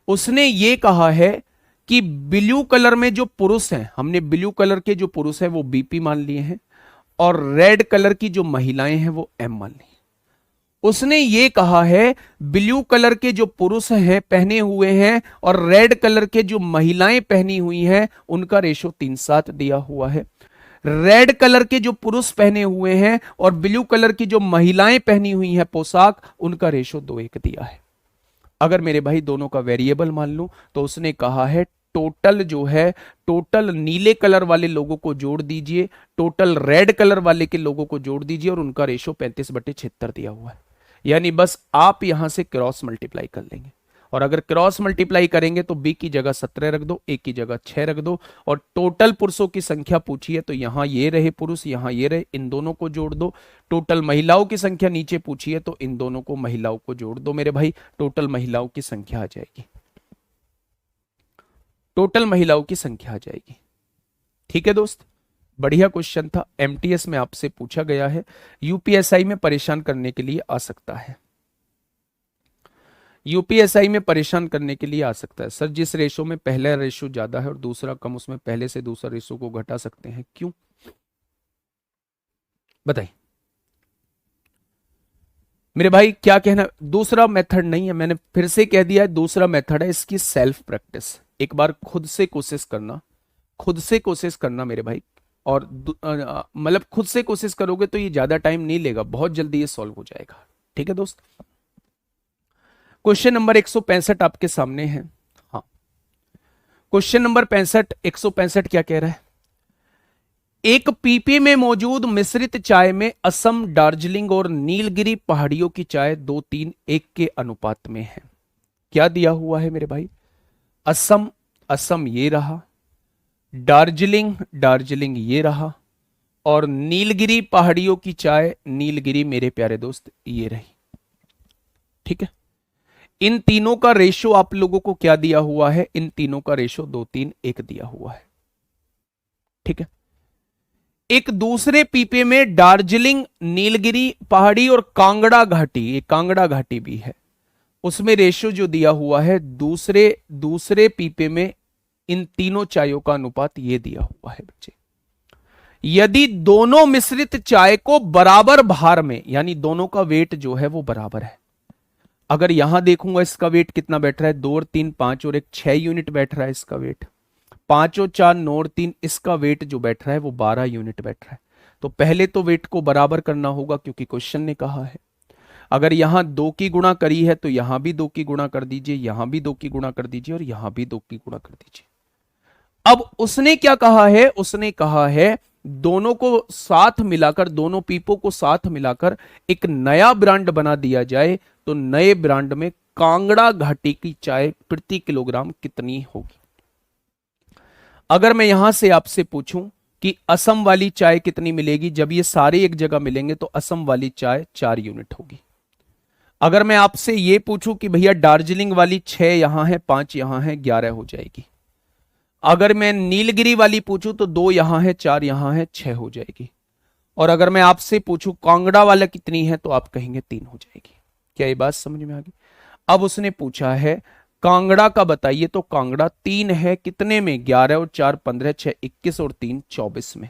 उसने ये कहा है कि ब्लू कलर में जो पुरुष हैं, हमने ब्लू कलर के जो पुरुष हैं वो बीपी मान लिए हैं और रेड कलर की जो महिलाएं हैं वो एम मान ली। उसने ये कहा है ब्लू कलर के जो पुरुष हैं पहने हुए हैं और रेड कलर के जो महिलाएं पहनी हुई हैं उनका रेशो 3:7 दिया हुआ है। रेड कलर के जो पुरुष पहने हुए हैं और ब्लू कलर की जो महिलाएं पहनी हुई हैं पोशाक, उनका रेशो 2:1 दिया है। अगर मेरे भाई दोनों का वेरिएबल मान लूं तो उसने कहा है टोटल जो है, टोटल नीले कलर वाले लोगों को जोड़ दीजिए, टोटल रेड कलर वाले के लोगों को जोड़ दीजिए और उनका रेशो 35/76 दिया हुआ है। यानी बस आप यहां से क्रॉस मल्टीप्लाई कर लेंगे और अगर क्रॉस मल्टीप्लाई करेंगे तो b की जगह 17 रख दो, a की जगह 6 रख दो और टोटल पुरुषों की संख्या पूछी है तो यहां ये रहे पुरुष, यहां ये रहे, इन दोनों को जोड़ दो। टोटल महिलाओं की संख्या नीचे पूछी है तो इन दोनों को महिलाओं को जोड़ दो मेरे भाई, टोटल महिलाओं की संख्या आ जाएगी। टोटल महिलाओं की संख्या आ जाएगी। ठीक है दोस्त, बढ़िया क्वेश्चन था, एमटीएस में आपसे पूछा गया है, यूपीएसआई में परेशान करने के लिए आ सकता है। यूपीएसआई में परेशान करने के लिए आ सकता है। सर जिस रेशो में पहला रेशो ज्यादा है और दूसरा कम, उसमें पहले से दूसरा रेशो को घटा सकते हैं, क्यों बताइए। मेरे भाई क्या कहना, दूसरा मेथड नहीं है, मैंने फिर से कह दिया है, दूसरा मेथड है इसकी सेल्फ प्रैक्टिस। एक बार खुद से कोशिश करना, खुद से कोशिश करना मेरे भाई। और मतलब खुद से कोशिश करोगे तो ये ज्यादा टाइम नहीं लेगा, बहुत जल्दी ये सॉल्व हो जाएगा। ठीक है दोस्त, क्वेश्चन नंबर 165 आपके सामने है। हाँ, क्वेश्चन नंबर 65, 165 क्या कह रहा है? एक पीपे में मौजूद मिश्रित चाय में असम, दार्जिलिंग और नीलगिरी पहाड़ियों की चाय 2:3:1 के अनुपात में है। क्या दिया हुआ है मेरे भाई? असम, असम ये रहा, दार्जिलिंग, दार्जिलिंग ये रहा, और नीलगिरी पहाड़ियों की चाय, नीलगिरी मेरे प्यारे दोस्त ये रही। ठीक है, इन तीनों का रेशो आप लोगों को क्या दिया हुआ है? इन तीनों का रेशो 2:3:1 दिया हुआ है। ठीक है, एक दूसरे पीपे में दार्जिलिंग, नीलगिरी पहाड़ी और कांगड़ा घाटी, ये कांगड़ा घाटी भी है, उसमें रेशो जो दिया हुआ है दूसरे पीपे में इन तीनों चायों का अनुपात ये दिया हुआ है बच्चे। यदि दोनों मिश्रित चाय को बराबर भार में, यानी दोनों का वेट जो है वो बराबर है, अगर यहां देखूंगा इसका वेट कितना बैठ रहा है, 2 और 3 5 और 1 6 यूनिट बैठ रहा है इसका वेट, 5 और 4 9 और 3 इसका वेट जो बैठ रहा है वो 12 यूनिट बैठ रहा है। तो पहले तो वेट को बराबर करना होगा क्योंकि क्वेश्चन ने कहा है। अगर यहां 2 की गुणा करी है तो यहां भी 2 की गुणा कर दीजिए, यहां भी 2 की गुणा कर दीजिए और यहां भी 2 की गुणा कर दीजिए। अब उसने क्या कहा है? उसने कहा है दोनों को साथ मिलाकर, दोनों पीपों को साथ मिलाकर एक नया ब्रांड बना दिया जाए तो नए ब्रांड में कांगड़ा घाटी की चाय प्रति किलोग्राम कितनी होगी? अगर मैं यहां से आपसे पूछूं कि असम वाली चाय कितनी मिलेगी, जब ये सारे एक जगह मिलेंगे तो असम वाली चाय 4 यूनिट होगी। अगर मैं आपसे ये पूछूं कि भैया दार्जिलिंग वाली 6 यहां है, 5 यहां है, 11 हो जाएगी। अगर मैं नीलगिरी वाली पूछूं तो 2 यहां है, 4 यहां है, 6 हो जाएगी। और अगर मैं आपसे पूछूं कांगड़ा वाला कितनी है तो आप कहेंगे 3 हो जाएगी। क्या ये बात समझ में आ गई? अब उसने पूछा है कांगड़ा का बताइए, तो कांगड़ा 3 है, कितने में? 11 और 4 15, 6 21 और 3 24 में।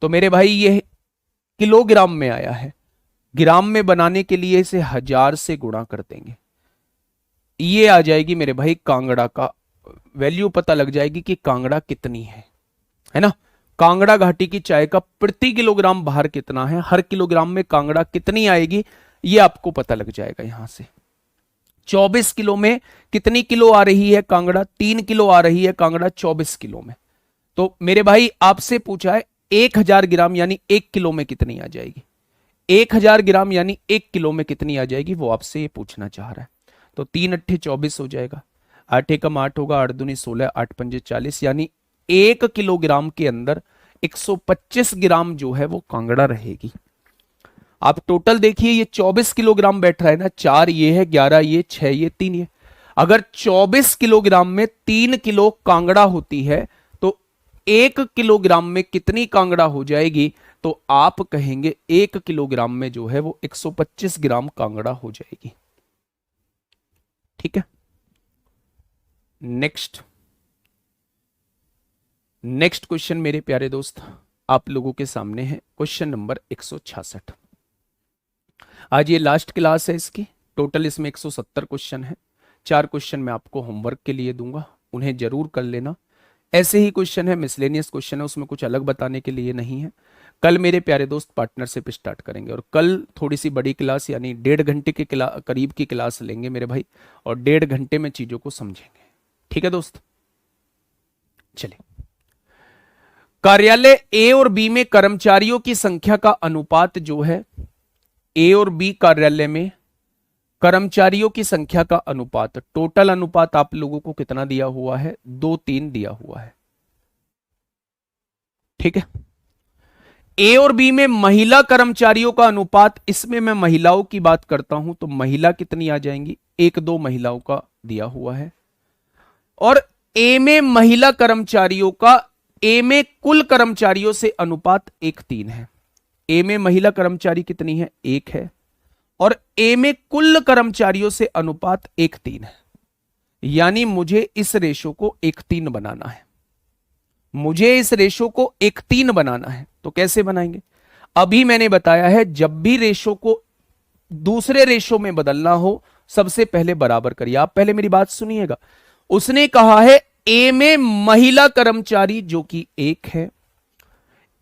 तो मेरे भाई ये किलोग्राम में आया है, ग्राम में बनाने के लिए इसे 1000 से गुणा कर देंगे, ये आ जाएगी मेरे भाई कांगड़ा का वैल्यू, पता लग जाएगी कि कांगड़ा कितनी है ना। कांगड़ा घाटी की चाय का प्रति किलोग्राम भार कितना है, हर किलोग्राम में कांगड़ा कितनी आएगी, ये आपको पता लग जाएगा यहां से। 24 किलो में कितनी किलो आ रही है कांगड़ा? 3 किलो आ रही है कांगड़ा 24 किलो में। तो मेरे भाई आपसे पूछा है 1000 ग्राम यानी 1 किलो में कितनी आ जाएगी? 1000 ग्राम यानी 1 किलो में कितनी आ जाएगी, वो आपसे ये पूछना चाह रहा है। तो 3 अट्ठे 24 हो जाएगा, 8 एकम 8 होगा, 8 दूनी 16, 8 पंजे 40, यानी 1 किलोग्राम के अंदर 125 ग्राम जो है वो कांगड़ा रहेगी। आप टोटल देखिए, ये 24 किलोग्राम बैठ रहा है ना, 4 ये है, 11 ये, 6 ये, 3 ये। अगर 24 किलोग्राम में 3 किलो कांगड़ा होती है तो 1 किलोग्राम में कितनी कांगड़ा हो जाएगी? तो आप कहेंगे 1 किलोग्राम में जो है वो 125 ग्राम कांगड़ा हो जाएगी। ठीक है, नेक्स्ट क्वेश्चन मेरे प्यारे दोस्त आप लोगों के सामने है, क्वेश्चन नंबर 166। आज ये लास्ट क्लास है इसकी, टोटल इसमें 170 क्वेश्चन है। 4 क्वेश्चन मैं आपको होमवर्क के लिए दूंगा, उन्हें जरूर कर लेना। ऐसे ही क्वेश्चन है, मिसलेनियस क्वेश्चन है, उसमें कुछ अलग बताने के लिए नहीं है। कल मेरे प्यारे दोस्त पार्टनरशिप स्टार्ट करेंगे और कल थोड़ी सी बड़ी क्लास यानी 1.5 घंटे के करीब की क्लास लेंगे मेरे भाई, और 1.5 घंटे में चीजों को समझेंगे। ठीक है दोस्त, चलिए। कार्यालय ए और बी में कर्मचारियों की संख्या का अनुपात जो है, ए और बी कार्यालय में कर्मचारियों की संख्या का अनुपात, टोटल अनुपात आप लोगों को कितना दिया हुआ है? 2:3 दिया हुआ है। ठीक है, ए और बी में महिला कर्मचारियों का अनुपात, इसमें मैं महिलाओं की बात करता हूं तो महिला कितनी आ जाएंगी? 1-2 महिलाओं का दिया हुआ है। और ए में महिला कर्मचारियों का, ए में कुल कर्मचारियों से अनुपात 1:3 है। ए में महिला कर्मचारी कितनी है? 1 है, और ए में कुल कर्मचारियों से अनुपात 1:3 है। यानी मुझे इस रेशो को 1:3 बनाना है, मुझे इस रेशो को 1:3 बनाना है। तो कैसे बनाएंगे? अभी मैंने बताया है, जब भी रेशो को दूसरे रेशो में बदलना हो, सबसे पहले बराबर करिए। आप पहले मेरी बात सुनिएगा। उसने कहा है ए में महिला कर्मचारी जो कि 1 है,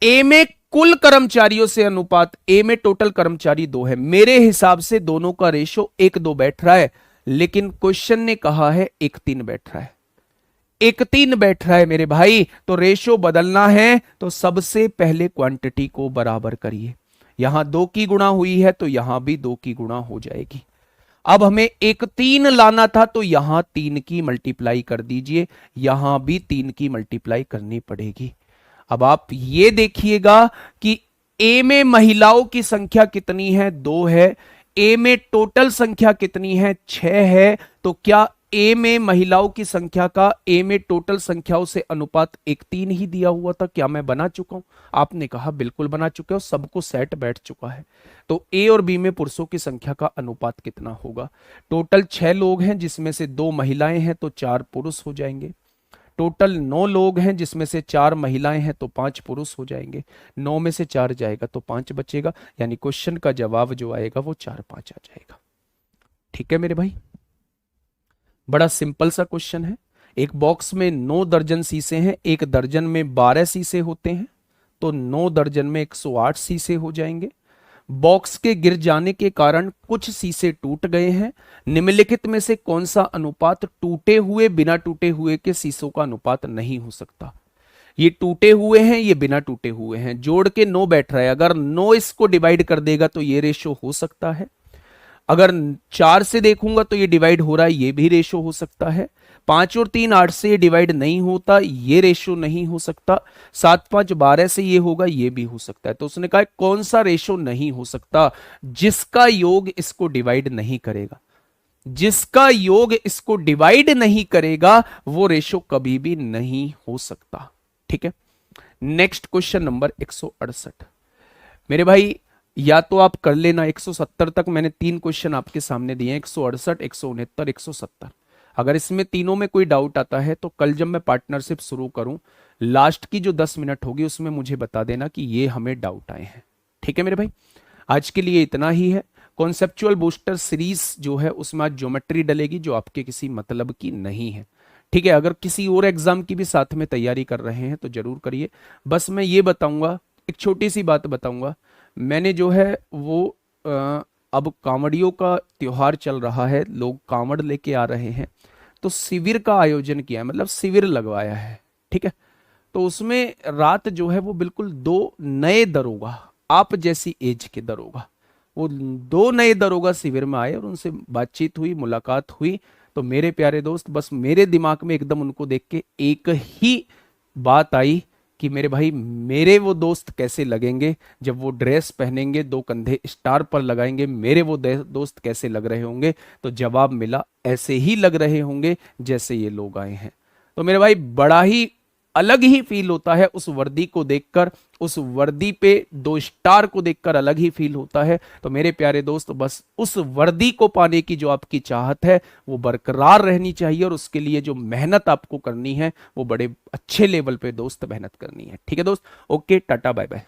ए में कुल कर्मचारियों से अनुपात, ए में टोटल कर्मचारी 2 है। मेरे हिसाब से दोनों का रेशो 1:2 बैठ रहा है, लेकिन क्वेश्चन ने कहा है 1:3 बैठ रहा है। 1:3 बैठ रहा है मेरे भाई, तो रेशो बदलना है तो सबसे पहले क्वांटिटी को बराबर करिए। यहां 2 की गुणा हुई है तो यहां भी 2 की गुणा हो जाएगी। अब हमें 1:3 लाना था तो यहां 3 की मल्टीप्लाई कर दीजिए, यहां भी 3 की मल्टीप्लाई करनी पड़ेगी। अब आप ये देखिएगा कि ए में महिलाओं की संख्या कितनी है, 2 है। ए में टोटल संख्या कितनी है, 6 है। तो क्या ए में महिलाओं की संख्या का ए में टोटल संख्याओं से अनुपात 1:3 ही दिया हुआ था? क्या मैं बना चुका हूं? आपने कहा बिल्कुल बना चुके हो, सबको सेट बैठ चुका है। तो ए और बी में पुरुषों की संख्या का अनुपात कितना होगा? टोटल 6 लोग हैं जिसमें से 2 महिलाएं हैं तो 4 पुरुष हो जाएंगे। टोटल 9 लोग हैं जिसमें से 4 महिलाएं हैं तो 5 पुरुष हो जाएंगे। 9 में से 4 जाएगा तो 5 बचेगा, यानी क्वेश्चन का जवाब जो आएगा वो 4-5 आ जाएगा। ठीक है मेरे भाई, बड़ा सिंपल सा क्वेश्चन है। एक बॉक्स में 9 दर्जन शीशे हैं, एक दर्जन में 12 शीशे होते हैं, तो 9 दर्जन में 108 शीशे हो जाएंगे। बॉक्स के गिर जाने के कारण कुछ शीशे टूट गए हैं। निम्नलिखित में से कौन सा अनुपात टूटे हुए बिना टूटे हुए के शीशों का अनुपात नहीं हो सकता? ये टूटे हुए हैं, ये बिना टूटे हुए हैं, जोड़ के 9 बैठ रहा है। अगर 9 इसको डिवाइड कर देगा तो ये रेशो हो सकता है। अगर 4 से देखूंगा तो ये डिवाइड हो रहा है, ये भी रेशो हो सकता है। 5 और 3 8 से ये डिवाइड नहीं होता, ये रेशो नहीं हो सकता। 7 5 12 से ये होगा, ये भी हो सकता है। तो उसने कहा कौन सा रेशो नहीं हो सकता? जिसका योग इसको डिवाइड नहीं करेगा। जिसका योग इसको डिवाइड नहीं करेगा वो रेशो कभी भी नहीं हो सकता। ठीक है, नेक्स्ट क्वेश्चन नंबर 168। मेरे भाई या तो आप कर लेना, 170 तक मैंने 3 क्वेश्चन आपके सामने दिए हैं, 168 169 170। अगर इसमें तीनों में कोई डाउट आता है तो कल जब मैं पार्टनरशिप शुरू करूं, लास्ट की जो 10 मिनट होगी उसमें मुझे बता देना कि ये हमें डाउट आए हैं। ठीक है मेरे भाई, आज के लिए इतना ही है। कॉन्सेप्चुअल बूस्टर सीरीज जो है उसमें आज ज्योमेट्री डलेगी जो आपके किसी मतलब की नहीं है। ठीक है, अगर किसी और एग्जाम की भी साथ में तैयारी कर रहे हैं तो जरूर करिए। बस मैं ये बताऊंगा, एक छोटी सी बात बताऊंगा। मैंने जो है वो अब कांवड़ियों का त्योहार चल रहा है, लोग कांवड़ लेके आ रहे हैं, तो शिविर का आयोजन किया है, मतलब शिविर लगवाया है। ठीक है, तो उसमें रात जो है वो बिल्कुल 2 नए दरोगा, आप जैसी एज के दरोगा, वो 2 नए दरोगा शिविर में आए और उनसे बातचीत हुई, मुलाकात हुई। तो मेरे प्यारे दोस्त, बस मेरे दिमाग में एकदम उनको देख के एक ही बात आई कि मेरे भाई मेरे वो दोस्त कैसे लगेंगे जब वो ड्रेस पहनेंगे, 2 कंधे स्टार पर लगाएंगे, मेरे वो दोस्त कैसे लग रहे होंगे? तो जवाब मिला ऐसे ही लग रहे होंगे जैसे ये लोग आए हैं। तो मेरे भाई बड़ा ही अलग ही फील होता है उस वर्दी को देखकर, उस वर्दी पे 2 स्टार को देखकर अलग ही फील होता है। तो मेरे प्यारे दोस्त, बस उस वर्दी को पाने की जो आपकी चाहत है वो बरकरार रहनी चाहिए, और उसके लिए जो मेहनत आपको करनी है वो बड़े अच्छे लेवल पे दोस्त मेहनत करनी है। ठीक है दोस्त, ओके, टाटा बाय बाय।